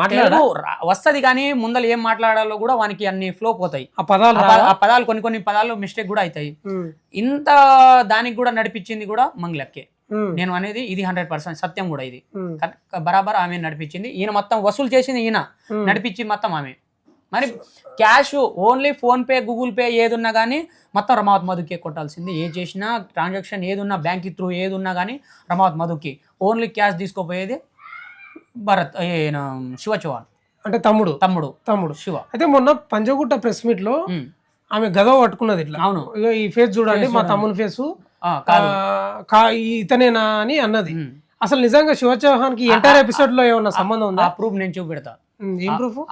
వస్తుంది కానీ ముందర ఏం మాట్లాడాలో కూడా వానికి అన్ని ఫ్లో పోతాయి. ఆ పదాలు కొన్ని పదాలు మిస్టేక్ కూడా అవుతాయి. ఇంత దానికి కూడా నడిపించింది కూడా మంగ్లక్కే. నేను అనేది ఇది 100% సత్యం కూడా, ఇది బరాబర్ ఆమె నడిపించింది. ఈయన మొత్తం వసూలు చేసింది, ఈయన నడిపించి మొత్తం ఆమె. మరి cash only PhonePe, Google pay ఏదున్నా కానీ మొత్తం రమావతి మధుకే కొట్టాల్సింది. ఏ చేసినా ట్రాన్సాక్షన్ ఏదున్నా, బ్యాంక్ త్రూ ఏదున్నా కానీ రమావతి మధుకి. ఓన్లీ క్యాష్ తీసుకోపోయేది భరత్, శివ చౌహాన్ అంటే తమ్ముడు శివ. అయితే మొన్న పంజగుట్ట ప్రెస్ మీట్ లో ఆమె గద పట్టుకున్నది ఇట్లా. అవును, ఈ ఫేస్ చూడండి, మా తమ్ముని ఫేసు ఇతనేనా అని అన్నది. అసలు నిజంగా శివ చౌహాన్ కి ఎంటైర్ ఎపిసోడ్ లో ఏమన్నా సంబంధం ఉందా? ప్రూఫ్ నేను చూపెడతా.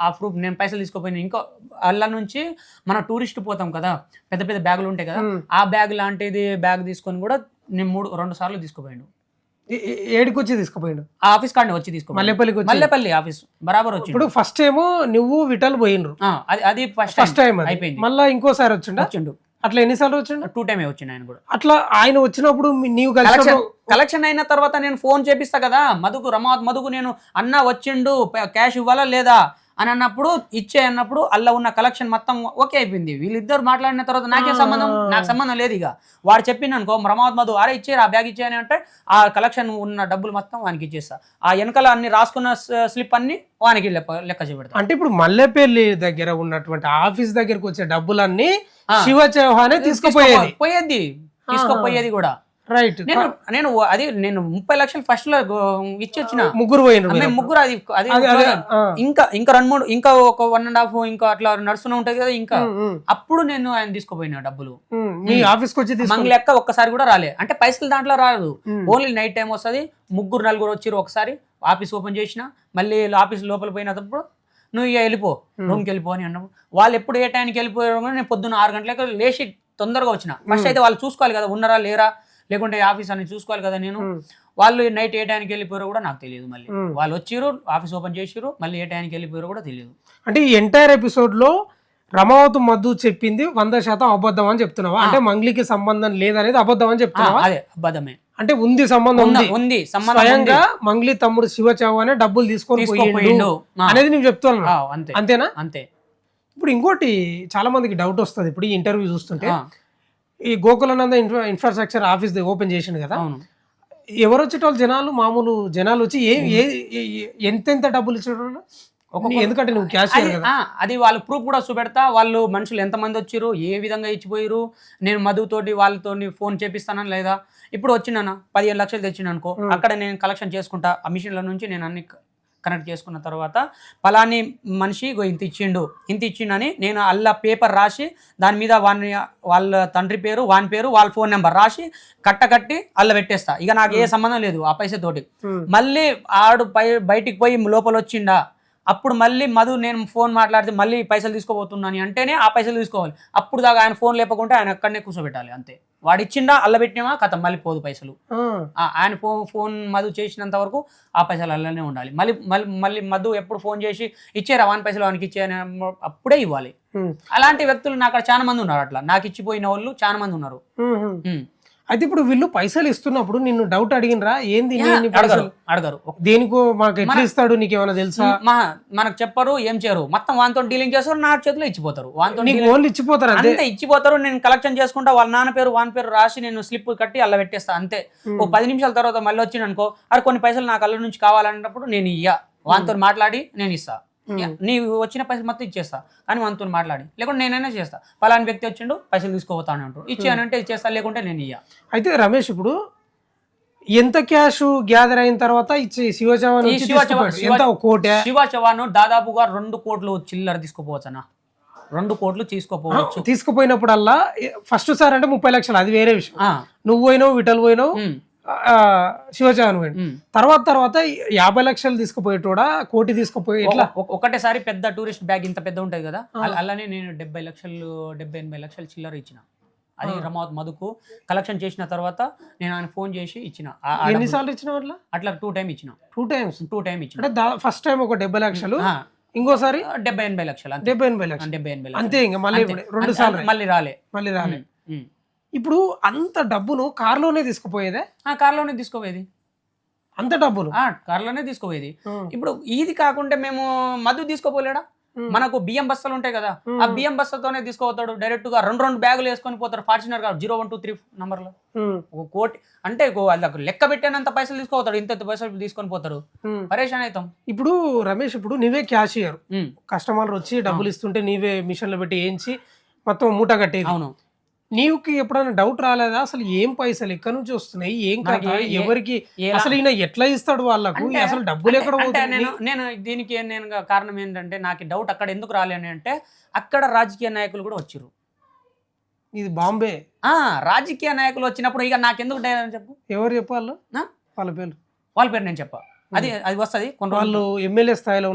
ఆ ప్రూఫ్ నేను పైసలు తీసుకోపోయినా. ఇంకో అల్లా నుంచి మన టూరిస్ట్ పోతాం కదా, పెద్ద పెద్ద బ్యాగులు ఉంటాయి కదా, ఆ బ్యాగ్ లాంటిది బ్యాగ్ తీసుకొని కూడా నేను 2 సార్లు తీసుకుపోయాను. ఏడికి వచ్చి తీసుకుపోయాడు? ఆఫీస్ కార్డు వచ్చి తీసుకో, మల్లెపల్లి ఆఫీస్ బరాబర్ వచ్చి. ఇప్పుడు ఫస్ట్ ఏమో నువ్వు విఠల్ పోయినరు, అది ఫస్ట్ టైం అయిపోయింది. మళ్ళీ ఇంకోసారి వచ్చిండు. అట్లా ఎన్నిసార్లు వచ్చిండు? 2 టైమే వచ్చిండు ఆయన కూడా. అట్లా ఆయన వచ్చినప్పుడు నీవు కలెక్షన్ అయిన తర్వాత నేను ఫోన్ చేపిస్తా కదా మధుకు, నేను అన్న వచ్చిండు క్యాష్ ఇవ్వాలా లేదా అని అన్నప్పుడు ఇచ్చే అన్నప్పుడు అలా ఉన్న కలెక్షన్ మొత్తం ఓకే అయిపోయింది. వీళ్ళిద్దరు మాట్లాడిన తర్వాత నాకు సంబంధం లేదు. ఇక వాడు చెప్పిండు అనుకో రమావతి మధు, అరే ఇచ్చేరు ఆ బ్యాగ్ ఇచ్చేయని అంటే ఆ కలెక్షన్ ఉన్న డబ్బులు మొత్తం వానికి ఇచ్చేస్తా. ఆ వెనకాల అన్ని రాసుకున్న స్లిప్ అన్ని వానికి లెక్క చూపెడతా. అంటే ఇప్పుడు మల్లెపల్లి దగ్గర ఉన్నటువంటి ఆఫీస్ దగ్గరకు వచ్చే డబ్బులన్నీ శివ చౌహానే తీసుకుపోయేది కూడా. రైట్, నేను 30 లక్షలు ఫస్ట్ లో ఇచ్చొచ్చిన. ముగ్గురు అది ఇంకా 2-3 ఇంకా ఒక 1.5 ఇంకా అట్లా నడుస్తూనే ఉంటది కదా. ఇంకా అప్పుడు నేను ఆయన తీసుకుపోయినా డబ్బులు. మంగళ లెక్క ఒక్కసారి కూడా రాలే, అంటే పైసలు దాంట్లో రాదు. ఓన్లీ నైట్ టైం వస్తుంది. 3-4 వచ్చిర్రు. ఒకసారి ఆఫీస్ ఓపెన్ చేసిన, మళ్ళీ ఆఫీస్ లోపల పోయినప్పుడు నువ్వు ఇక వెళ్ళిపో, రూమ్కి వెళ్ళిపో అని అన్నప్పుడు వాళ్ళు ఎప్పుడు ఏ టైంకి వెళ్ళిపోయారు. నేను పొద్దున్న 6 గంటలకు లేచి తొందరగా వచ్చిన. ఫస్ట్ అయితే వాళ్ళు చూసుకోవాలి కదా ఉన్నారా లేరా, లేకుంటే ఆఫీస్ అని చూసుకోవాలి కదా నేను. వాళ్ళు నైట్ ఏ టైంకి వెళ్ళిపోయారో కూడా నాకు తెలియదు. మళ్ళీ వాళ్ళు వచ్చిర్రు, ఆఫీస్ ఓపెన్ చేసిర్రు, మళ్ళీ ఏ టైంకి వెళ్ళిపోయారో కూడా తెలియదు. అంటే ఈ ఎంటైర్ ఎపిసోడ్ లో రమావతి మధు చెప్పింది 100% అబద్ధం అని చెప్తున్నావా? అంటే మంగ్లీకి సంబంధం లేదనేది అబద్ధం అని చెప్తున్నావా? అదే అబద్ధమే. అంటే ఉంది సంబంధం ఉంది ఉంది సంబంధం ఉంది. స్వయంగా మంగ్లీ తమ్ముడు శివ చౌహానే డబ్బులు తీసుకొని పోయిండు తీసుకోపోయిండు. అనేది నేను చెప్తాను. అంతే అంతేనా? అంతే. ఇప్పుడు ఇంకోటి చాలా మందికి డౌట్ వస్తుంది ఇప్పుడు ఈ ఇంటర్వ్యూ చూస్తుంటే, ఆ, ఈ గోకులానంద ఇన్ఫ్రాస్ట్రక్చర్ ఆఫీస్ ఓపెన్ చేసిండు కదా, అవును. ఎవరు వచ్చేటోళ్ళు జనాలు మామూలు జనాలు వచ్చి ఎంతెంత డబ్బులు ఇచ్చేటోళ్ళు? ఎందుకంటే నువ్వు క్యాషియర్ కదా. అది వాళ్ళు ప్రూఫ్ కూడా చూపెడతా, వాళ్ళు మనుషులు ఎంతమంది వచ్చారు, ఏ విధంగా ఇచ్చిపోయారు, నేను మధుతోటి వాళ్ళతో ఫోన్ చేపిస్తానా లేదా. ఇప్పుడు వచ్చినానా 15 లక్షలు తెచ్చిన అనుకో, అక్కడ నేను కలెక్షన్ చేసుకుంటా, ఆ మిషన్ల నుంచి నేను అన్ని కనెక్ట్ చేసుకున్న తర్వాత పలాని మనిషి ఇంత ఇచ్చిండని నేను అల్లా పేపర్ రాసి దాని మీద వాళ్ళ తండ్రి పేరు, వాని పేరు, వాళ్ళ ఫోన్ నెంబర్ రాసి కట్టి అల్ల పెట్టేస్తా. ఇక నాకు ఏ సంబంధం లేదు ఆ పైసతోటి. మళ్ళీ ఆడు బయటికి పోయి లోపల వచ్చిండా, అప్పుడు మళ్ళీ మధు నేను ఫోన్ మాట్లాడితే మళ్ళీ పైసలు తీసుకోబోతున్నాను అంటేనే ఆ పైసలు తీసుకోవాలి. అప్పుడు దాకా ఆయన ఫోన్ లేపకుంటే ఆయన అక్కడనే కూర్చోబెట్టాలి అంతే. వాడు ఇచ్చిండా అల్ల పెట్టినామా కథ మళ్ళీ పోదు పైసలు. ఆయన ఫోన్ మధు చేసినంత వరకు ఆ పైసలు అల్లనే ఉండాలి. మళ్ళీ మధు ఎప్పుడు ఫోన్ చేసి ఇచ్చారా వాని పైసలు వానికి ఇచ్చాయని అప్పుడే ఇవ్వాలి. అలాంటి వ్యక్తులు నాకు అక్కడ చాలా మంది ఉన్నారు. అట్లా నాకు ఇచ్చిపోయిన వాళ్ళు చాలా మంది ఉన్నారు. అయితే ఇప్పుడు వీళ్ళు పైసలు ఇస్తున్నప్పుడు నిన్ను డౌట్ అడిగినరా ఏంది అడగరు దేనికో మాకు ఎట్లా ఇస్తాడు నీకు ఏమైనా తెలుసా? మనకు చెప్పరు, ఏం చేయరు, మొత్తం వానితో డీలింగ్ చేస్తారు, నా చేతిలో ఇచ్చిపోతారు. ఓన్లీ ఇచ్చిపోతారు అంతే, ఇచ్చిపోతారు. నేను కలెక్షన్ చేసుకుంటా, వాళ్ళ నాన్న పేరు వాని పేరు రాసి నేను స్లిప్ కట్టి అలా పెట్టేస్తా అంతే. ఓ 10 నిమిషాల తర్వాత మళ్ళీ వచ్చింది అనుకో, అది కొన్ని పైసలు నాకు అల్ల నుంచి కావాలన్నప్పుడు నేను వానితో మాట్లాడి నేను ఇస్తా. నీవు వచ్చిన పైసలు మొత్తం ఇచ్చేస్తా, కానీ మనతో మాట్లాడి, లేకుంటే నేనైనా చేస్తా. పలాని వ్యక్తి వచ్చిండు పైసలు తీసుకోపోతాను అంటారు, ఇచ్చానంటే ఇచ్చేస్తా, లేకుంటే నేను అయితే రమేష్ ఇప్పుడు ఎంత క్యాష్ గ్యాదర్ అయిన తర్వాత ఇచ్చి శివ చౌహాన్ దాదాపుగా 2 కోట్లు చిల్లర తీసుకోపోవచ్చు అన్న. 2 కోట్లు తీసుకుపోయినప్పుడల్లా ఫస్ట్ సార్ అంటే 30 లక్షలు, అది వేరే విషయం. నువ్వు పోయినావు, విఠల్ పోయినావు, శివ చౌహాన్ పోయిన తర్వాత 50 లక్షలు తీసుకుపోయేటోడా, 1 కోటి తీసుకుపోయి ఒకటేసారి పెద్ద టూరిస్ట్ బ్యాగ్ ఇంత పెద్ద ఉంటది కదా, అలానే నేను 70-80 లక్షలు చిల్లర ఇచ్చిన. అది రమావత్ మధుకు కలెక్షన్ చేసిన తర్వాత నేను ఆయన ఫోన్ చేసి ఇచ్చిన. ఎన్నిసార్లు ఇచ్చిన అట్లా? 2 టైమ్ ఇచ్చిన. 2 టైమ్స్ ఇచ్చిన. అంటే ఫస్ట్ టైం ఒక 70 లక్షలు, ఇంకోసారి 70-80 లక్షలు. 70-80 లక్షలు అంతే. ఇంకా మళ్ళీ 2 సార్లు మళ్ళీ రాలే. ఇప్పుడు అంత డబ్బును కార్లోనే తీసుకుపోయేదే? కార్లోనే తీసుకోపోయేది. అంత డబ్బును కార్లోనే తీసుకోపోయేది. ఇప్పుడు ఇది కాకుండా మేము మధు తీసుకోపోలేడా? మనకు బియ్యం బస్తాలు ఉంటాయి కదా, ఆ బియ్యం బస్తతోనే తీసుకోపోతాడు డైరెక్ట్ గా. 2 బ్యాగులు వేసుకొని పోతారు ఫార్చునర్ గా 0123 నంబర్లో. 1 కోటి అంటే లెక్క పెట్టేనంత పైసలు తీసుకోపోతాడు, ఇంత పైసలు తీసుకొని పోతారు. పరేషాన్ అవుతాం. ఇప్పుడు రమేష్, ఇప్పుడు నీవే క్యాషియర్, కస్టమర్ వచ్చి డబ్బులు ఇస్తుంటే నీవే మిషన్లో పెట్టి వేయించి మొత్తం మూట కట్టేది. అవును. నీవుకి ఎప్పుడైనా డౌట్ రాలేదా అసలు ఏం పైసలు ఎక్కడి నుంచి వస్తున్నాయి, ఏం కదా, ఎవరికి అసలు ఈయన ఎట్లా ఇస్తాడు వాళ్ళకు, అసలు డబ్బులు ఎక్కడ పోతున్నాయి? నేను దీనికి నేను కారణం ఏంటంటే నాకు డౌట్ అక్కడ ఎందుకు రాలేని అంటే, అక్కడ రాజకీయ నాయకులు కూడా వచ్చారు. ఇది బాంబే. రాజకీయ నాయకులు వచ్చినప్పుడు ఇక నాకెందుకు డైరెక్ట్ చెప్పు. ఎవరు చెప్పాలి? వాళ్ళ పేరు నేను చెప్పా. అది వస్తుంది. వాళ్ళు ఎమ్మెల్యే స్థాయిలో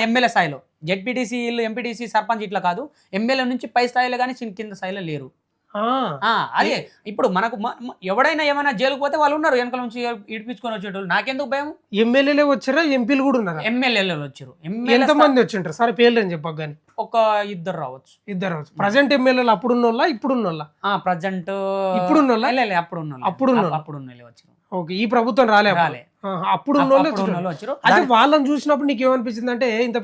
ఎమ్మెల్యే స్థాయిలో, జెడ్పీటీసీ, ఎంపీటీసీ, సర్పంచ్ ఇట్లా కాదు, ఎమ్మెల్యే నుంచి పై స్థాయిలో కానీ కింద స్థాయిలో లేరు. అదే ఇప్పుడు మనకు ఎవడైనా ఏమైనా జైలుకు పోతే వాళ్ళు ఉన్నారు వెనకాల నుంచి ఇడిపించుకొని వచ్చేటోళ్ళు. నాకెందుకు భయం? ఎమ్మెల్యేలే వచ్చారా, ఎంపీలు కూడా ఉన్నారు? ఎమ్మెల్యేలు వచ్చారు. ఎంతమంది వచ్చింటారు సరే పేర్లు అని చెప్పక గానీ? ఒక 2 రావచ్చు. ప్రజెంట్ ఎమ్మెల్యేలు అప్పుడున్నోళ్ళ ఇప్పుడున్నోళ్ళ? ప్రజెంట్ ఇప్పుడున్నోళ్ళ అప్పుడున్నోళ్ళే వచ్చారు. ఓకే, ఈ ప్రభుత్వం రాలే. అప్పుడు వచ్చారు. అదే వాళ్ళని చూసినప్పుడు నీకు ఏమనిపించింది అంటే ఇంత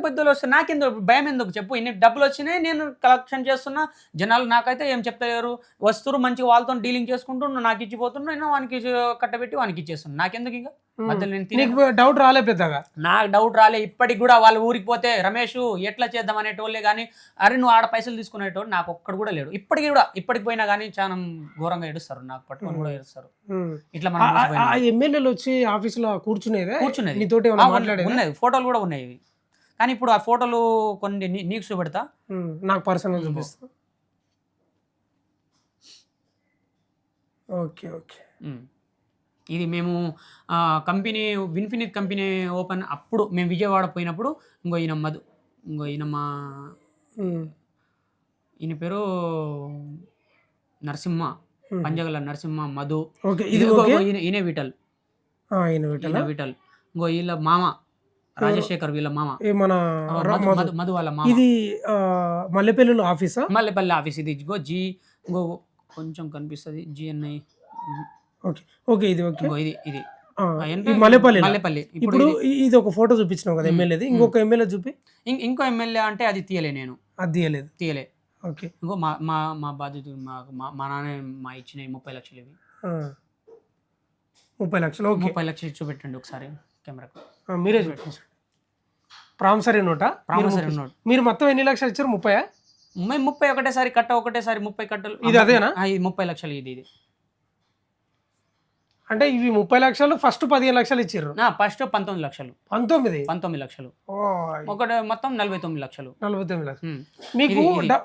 పెద్దలు వస్తే నాకెందుకు భయం? ఎందుకు చెప్పు? ఇన్ని డబ్బులు వచ్చినాయి, నేను కలెక్షన్ చేస్తున్నా, జనాలు నాకైతే ఏం చెప్తలేరు, వస్తురు మంచిగా వాళ్ళతో డీలింగ్ చేసుకుంటున్నా, నాకు ఇచ్చిపోతున్నా, నేను వానికి కట్టబెట్టి వానికి ఇచ్చేస్తున్నా. నాకెందుకు? ఇంకా డౌట్ రాలే పెద్దగా? నాకు డౌట్ రాలే. ఇప్పటికి కూడా వాళ్ళు ఊరికి పోతే రమేష్ ఎట్లా చేద్దాం అనేటోళ్ళే కానీ, అరే నువ్వు ఆడ పైసలు తీసుకునేటోడు నాకు ఒక్కడు కూడా లేడు. ఇప్పటికి పోయినా కానీ చాలా ఘోరంగా ఏడుస్తారు, నాకు పట్టుకొని కూడా ఏడుస్తారు. ఇట్లా మనం ఎమ్మెల్యేలు వచ్చి ఆఫీసులో కూర్చునేది ఉన్నాయి, ఫోటోలు కూడా ఉన్నాయి. కానీ ఇప్పుడు ఆ ఫోటోలు కొన్ని నీకు చూపెడతా, నాకు పర్సనల్ చూపిస్తా. Okay okay. ఇది మేము కంపెనీ విన్ఫినిట్ కంపెనీ ఓపెన్ అప్పుడు మేము విజయవాడ పోయినప్పుడు ఈయన మధు, ఈయన పేరు నరసింహ, పంజగల నరసింహ మధు. ఈయన విఠల్. వీళ్ళ మామ రాజశేఖర్, వీళ్ళ మామ మధు వాళ్ళ మామ. ఇది మల్లెపల్లి ఆఫీస్. మల్లెపల్లి ఆఫీస్ ఇది. కొంచెం కనిపిస్తుంది GNI. ఓకే. ఓకే. ఇది ఓకే. ఇంకో ఇది ఇది ఆ! ఏంటో ఈ మల్లెపల్లిలో. మల్లెపల్లి. ఇప్పుడు ఇది ఒక ఫోటో చూపించినావు కదా ఎమ్మెల్యేది. ఇంకొక ఎమ్మెల్యే చూపి. ఇంకో ఎమ్మెల్యే అంటే అది తీయలే నేను. అది తీయలేదు. తీయలే. ఓకే. ఇంకో మా మా మా బాధ్యతలు మా మా నాన్న ఇచ్చినవి 30,00,000 ఇవి. ఆ! 30,00,000 ఓకే. 30,00,000 చూపెట్టండి ఒకసారి కెమెరాకు. మీరే చూపించండి. ప్రామిసరీ నోటా? Promissory note. మీరు మొత్తం ఎన్ని లక్షలు ఇచ్చారు? 30ఆ? 30 ఒకటేసారి కట్ట ఒకటేసారి 30 కట్టలు. ఇది అదేనా? ఇది 30,00,000 ఇది. అంటే ఇవి 30,00,000 ఫస్ట్ 15,00,000 ఇచ్చిర్రు. ఫస్ట్ 19,00,000. 19,000 ఓయ్! ఒకటి మొత్తం 49,00,000. 49,00,000 మీకు ఇది.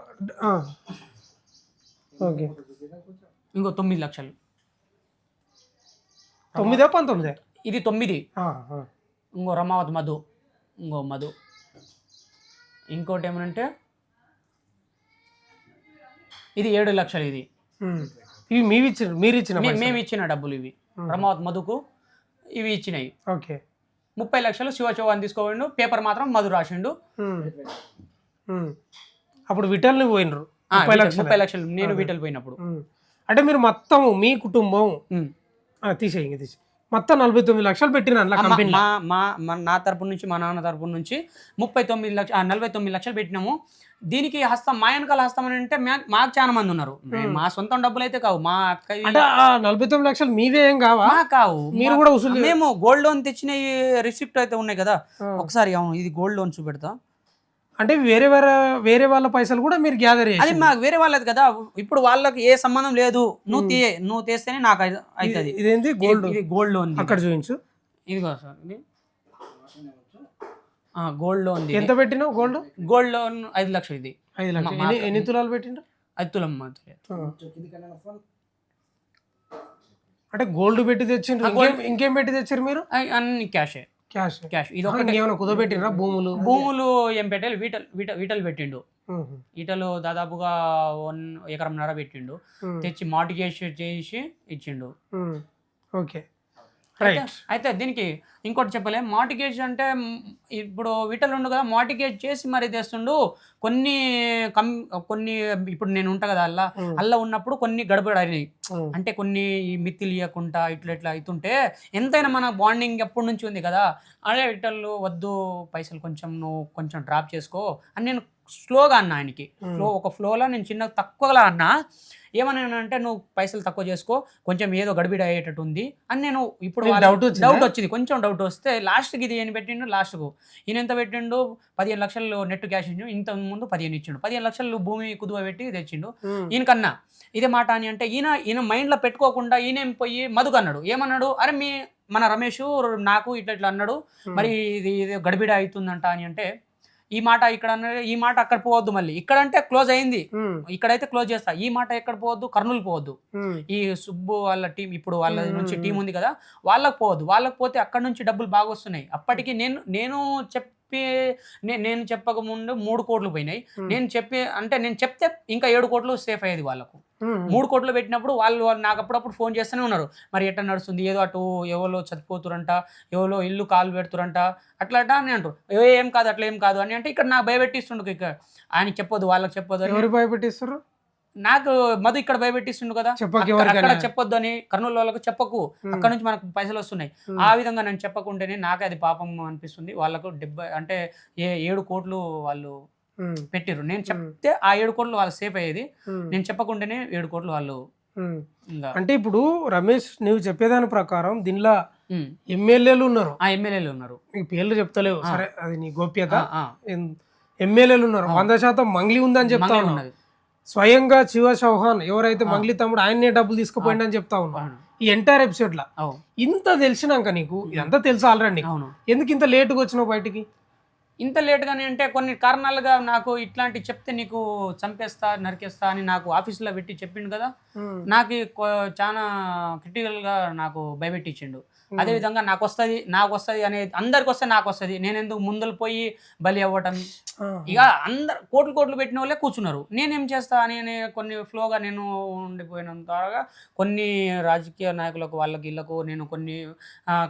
ఓకే. ఇంకో 9,00,000. 9ఆ 19ఆ? ఇది 9. ఆ! ఇంకో రమావత్ మధు. ఇంకో మధు. ఇంకోటి ఏమనంటే ఇది 7,00,000 ఇది. ఇవి మీరు ఇచ్చిన మేము ఇచ్చిన డబ్బులు ఇవి. రమావత్ మధుకు ఇవి ఇచ్చినాయి. ఓకే. 30,00,000 శివ చౌహాన్ తీసుకోండు. పేపర్ మాత్రం మధు రాసిండు. అప్పుడు విటల్ని పోయినరు 30,00,000 నేను వీటలు పోయినప్పుడు. అంటే మీరు మొత్తం మీ కుటుంబం తీసేయి మొత్తం 49,00,000 పెట్టిన కంపెనీ. నా తరపు నుంచి మా నాన్న తరపు నుంచి 49,00,000 పెట్టినాము. దీనికి హస్తం మా వెనకాల హస్తం అని అంటే మాకు చాలా మంది ఉన్నారు. మా సొంతం డబ్బులు అయితే కావు. మా అక్క అంటే 49,00,000 మీవే ఏం కావా? కావు. మీరు కూడా వసూలు మేము గోల్డ్ లోన్ తెచ్చిన రిసిప్ట్ అయితే ఉన్నాయి కదా. ఒకసారి అవును ఇది గోల్డ్ లోన్ చూపెడతా. అంటే వేరే వాళ్ళ పైసలు కూడా మీరు గ్యాదర్ చేసి. అది మాకు వేరే వాళ్ళది కదా. ఇప్పుడు వాళ్ళకి ఏ సంబంధం లేదు. నువ్వు తెస్తేనే నాకు అవుతుంది. ఇదేంటి గోల్డ్? ఇది గోల్డ్ లోన్. అక్కడ చూపించు. ఇదిగో సార్ ఇది గోల్డ్ లోన్. ఎంత పెట్టినావు గోల్డ్? గోల్డ్ లోన్ 5,00,000 ఇది. 5,00,000. ఎన్ని తులాలు పెట్టిండ్రు? 5 తులం. అంటే గోల్డ్ పెట్టి తెచ్చిండ్రు. ఇంకేం పెట్టి తెచ్చారు మీరు? అన్ని క్యాషే. క్యాష్. ఇది ఒకటి. ఏమైనా కుదబెట్టినరా? భూములు ఏం పెట్టాలి? వీటలు పెట్టిండు. ఈటలు దాదాపుగా 1.5 ఎకరం పెట్టిండు. తెచ్చి మార్టిగేజ్ చేసి ఇచ్చిండు. ఓకే. అయితే దీనికి ఇంకోటి చెప్పలే. మార్టిగేజ్ అంటే ఇప్పుడు వీటలు ఉండు కదా, మార్టిగేజ్ చేసి మరి తెస్తుండు. కొన్ని ఇప్పుడు నేను ఉంటా కదా అల్లా ఉన్నప్పుడు కొన్ని గడబడి అయినాయి. అంటే కొన్ని ఈ మిత్తిలు ఇవ్వకుండా ఇట్లా అవుతుంటే ఎంతైనా మన బాండింగ్ ఎప్పటి నుంచి ఉంది కదా. అదే వీటలు వద్దు పైసలు నువ్వు కొంచెం డ్రాప్ చేసుకో అని నేను స్లోగా అన్నా ఆయనకి. ఒక ఫ్లోలో నేను చిన్న తక్కువగా అన్నా. ఏమన్నానంటే నువ్వు పైసలు తక్కువ చేసుకో, కొంచెం ఏదో గడిబిడి అయ్యేటట్టు ఉంది అని నేను ఇప్పుడు డౌట్ వచ్చింది. కొంచెం డౌట్ వస్తే లాస్ట్కి ఇది ఏం పెట్టిండు? లాస్ట్కు ఈయన ఎంత పెట్టిండు? 15,00,000 నెట్ క్యాష్ ఇచ్చిండు. ఇంత ముందు 15 ఇచ్చిండు. 15,00,000 భూమి కుదువ పెట్టి తెచ్చిండు. ఈయనకన్నా ఇదే మాట అని అంటే ఈయన మైండ్లో పెట్టుకోకుండా ఈయనేం పోయి మధుకు అన్నాడు. ఏమన్నాడు? అరే మన రమేష్ నాకు ఇట్లా అన్నాడు, మరి ఇది గడిబిడ అవుతుందంట అని అంటే ఈ మాట ఇక్కడ అన్నాడు. ఈ మాట అక్కడ పోవద్దు. మళ్ళీ ఇక్కడ అంటే క్లోజ్ అయింది, ఇక్కడైతే క్లోజ్ చేస్తా. ఈ మాట ఎక్కడ పోవద్దు? కర్నూలు పోవద్దు. ఈ సుబ్బు వాళ్ళ టీం ఇప్పుడు వాళ్ళ నుంచి టీం ఉంది కదా, వాళ్ళకి పోవద్దు. వాళ్ళకి పోతే అక్కడ నుంచి డబ్బులు బాగా వస్తున్నాయి. అప్పటికి నేను చెప్పక ముందు 3 కోట్లు పోయినాయి. నేను చెప్తే ఇంకా 7 కోట్లు సేఫ్ అయ్యేది వాళ్ళకు. 3 కోట్లు పెట్టినప్పుడు వాళ్ళు నాకు అప్పుడప్పుడు ఫోన్ చేస్తూనే ఉన్నారు. మరి ఎట్లా నడుస్తుంది? ఏదో అటు ఎవరో చచ్చిపోతురంట, ఎవరో ఇల్లు కాలు పెడుతురంట, అట్లా అని అంటారు. ఏం కాదు, అట్లా ఏం కాదు అని అంటే ఇక్కడ నాకు భయపెట్టిస్తుండు. ఇక ఆయనకి చెప్పొద్దు, వాళ్ళకి చెప్పొద్దు. ఎవరు భయపెట్టిస్తారు? నాకు మధు ఇక్కడ భయపెట్టిస్తుండు కదా, అక్కడ చెప్పొద్దు అని. కర్నూలు వాళ్ళకు చెప్పకు, అక్కడ నుంచి మనకు పైసలు వస్తున్నాయి. ఆ విధంగా నేను చెప్పకుంటేనే నాకే అది పాపం అనిపిస్తుంది. వాళ్ళకు 7 కోట్లు వాళ్ళు పెట్టిర్రు. నేను చెప్తే ఆ 7 కోట్లు వాళ్ళు సేఫ్ అయ్యేది. నేను చెప్పకుంటేనే 7 కోట్లు వాళ్ళు. అంటే ఇప్పుడు రమేష్ నువ్వు చెప్పేదాని ప్రకారం దీనిలో ఎమ్మెల్యేలు ఉన్నారు. ఎమ్మెల్యేలు ఉన్నారు. నీకు పేర్లు చెప్తలేవు, సరే అది నీ గోప్యత. ఎమ్మెల్యేలు ఉన్నారు. 100% మంగ్లీ ఉందని చెప్తా ఉన్నది. స్వయంగా శివ చౌహాన్ ఎవరైతే మంగ్లీ తమ్ముడు ఆయన్నే డబ్బులు తీసుకుపోయింది అని చెప్తా ఉన్నా. ఈ ఎంటైర్ ఎపిసోడ్ లా ఇంత తెలిసినాక నీకు ఇదంతా తెలుసు ఆల్రెడీ, ఎందుకు ఇంత లేటుగా వచ్చినావు బయటికి? ఇంత లేట్గానే అంటే కొన్ని కారణాలుగా నాకు ఇట్లాంటి చెప్తే నీకు చంపేస్తా నరికేస్తా అని నాకు ఆఫీసులో పెట్టి చెప్పిండు కదా. నాకు చాలా క్రిటికల్గా నాకు భయపెట్టించిండు. అదేవిధంగా నాకు వస్తుంది అనేది అందరికి వస్తే నాకు వస్తుంది. నేను ఎందుకు ముందలు పోయి బలి అవ్వటం? ఇక అందరు కోట్లు పెట్టిన వాళ్ళే కూర్చున్నారు. నేనేం చేస్తా అని కొన్ని ఫ్లోగా నేను ఉండిపోయినంతగా కొన్ని రాజకీయ నాయకులకు వాళ్ళకి ఇళ్ళకు నేను కొన్ని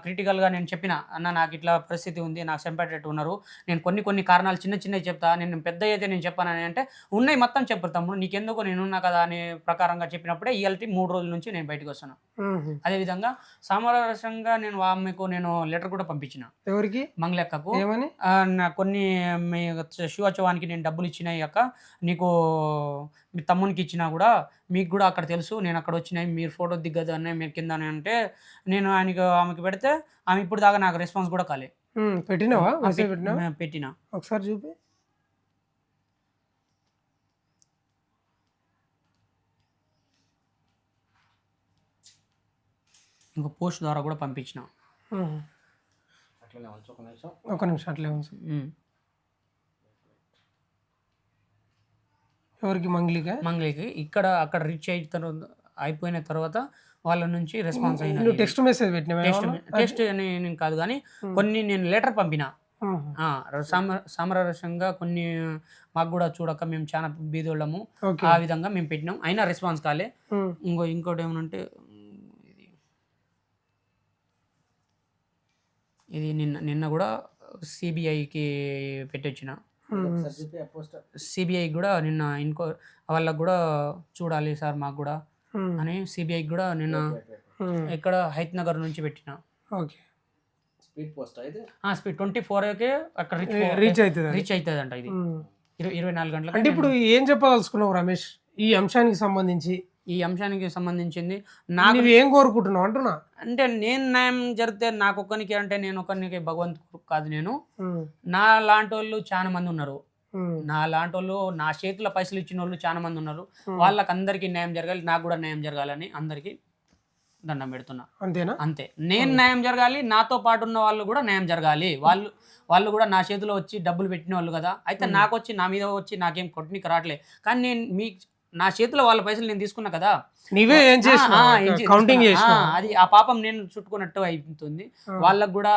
క్రిటికల్గా నేను చెప్పిన, అన్న నాకు ఇట్లా పరిస్థితి ఉంది, నాకు చంపేటట్టు ఉన్నారు, నేను కొన్ని కారణాలు చిన్నవి చెప్తా, నేను పెద్ద అయితే నేను చెప్పానని అంటే ఉన్నాయి మొత్తం చెప్పరు తమ్ముడు, నీకెందుకు నేనున్నా కదా అనే ప్రకారంగా చెప్పినప్పుడు పెట్టినప్పుడే ఇవాళ 3 రోజుల నుంచి నేను బయటకు వస్తాను. మ్మ్. అదేవిధంగా సామరస్యంగా నేను ఆమెకు నేను లెటర్ కూడా పంపించిన ఎవరికి మంగళక్కకు. ఏమని నా కొన్ని మీ శివోత్సవానికి నేను డబ్బులు ఇచ్చినాయి అక్క, నీకు మీ తమ్మునికి ఇచ్చినా కూడా మీకు కూడా అక్కడ తెలుసు నేను అక్కడ వచ్చినాయి, మీరు ఫోటో దిగ్గదు అన్నాయి మీరు కింద అని అంటే నేను ఆమెకి పెడితే ఆమె ఇప్పుడు దాకా నాకు రెస్పాన్స్ కూడా కాలే. పెట్టినావా మెసేజ్ పెట్టినావా పెట్టిన ఒకసారి చూపి. ఇంకో పోస్ట్ ద్వారా కూడా పంపించిన. మ్మ్. ఒక నిమిషం అట్లే ఉంచు. ఎవరికి మంగ్లీకా మంగళకి ఇక్కడ అక్కడ రీచ్ అయిపోయిన తర్వాత వాళ్ళ నుంచి రెస్పాన్స్ అయిన నువ్వు టెక్స్ట్ మెసేజ్ పెట్టినావా టెస్ట్ అని నేను కాదు కానీ కొన్ని నేను లెటర్ పంపిన సామరస్యంగా కొన్ని మాకు కూడా చూడక మేము చాలా బీదోళ్ళము ఓకే ఆ విధంగా మేము పెట్టినాం అయినా రెస్పాన్స్ కాలే. ఇంకోటి ఏమనంటే ఇది నిన్న కూడా సిబిఐకి పెట్టొచ్చిన. సిబిఐ కూడా నిన్న వాళ్ళకు కూడా చూడాలి సార్ మాకు కూడా అని సిబిఐకి కూడా నిన్న ఇక్కడ హైత్ నగర్ నుంచి పెట్టిన. ఓకే స్పీడ్ 24కే అక్కడ రీచ్ అవుతుంది రీచ్ అవుతుంది అంట. ఇది 24 గంటలకు. అంటే ఇప్పుడు ఏం చెప్పదలుచుకున్నావు రమేష్ ఈ అంశానికి సంబంధించి? ఈ అంశానికి సంబంధించింది నాకు ఏం కోరుకుంటున్నావు అంటున్నా. అంటే నేను న్యాయం జరిగితే నాకు ఒక్కనికి అంటే నేను ఒక్కనికి భగవంతుడు కాదు, నేను నా లాంటి వాళ్ళు చాలా మంది ఉన్నారు. నా లాంటి వాళ్ళు నా చేతిలో పైసలు ఇచ్చిన వాళ్ళు చాలా మంది ఉన్నారు. వాళ్ళకి అందరికీ న్యాయం జరగాలి, నాకు కూడా న్యాయం జరగాలని అందరికీ దండం పెడుతున్నా. అంతేనా? అంతే. నేను న్యాయం జరగాలి, నాతో పాటు ఉన్న వాళ్ళు కూడా న్యాయం జరగాలి. వాళ్ళు కూడా నా చేతిలో వచ్చి డబ్బులు పెట్టిన వాళ్ళు కదా, అయితే నాకు వచ్చి నా మీద వచ్చి నాకేం కొట్టనికి రావట్లే, కానీ నేను నా చేతిలో వాళ్ళ పైసలు నేను తీసుకున్నా కదా, నీవే ఏం కౌంటింగ్ అది ఆ పాపం నేను చుట్టుకున్నట్టు అవుతుంది. వాళ్ళకు కూడా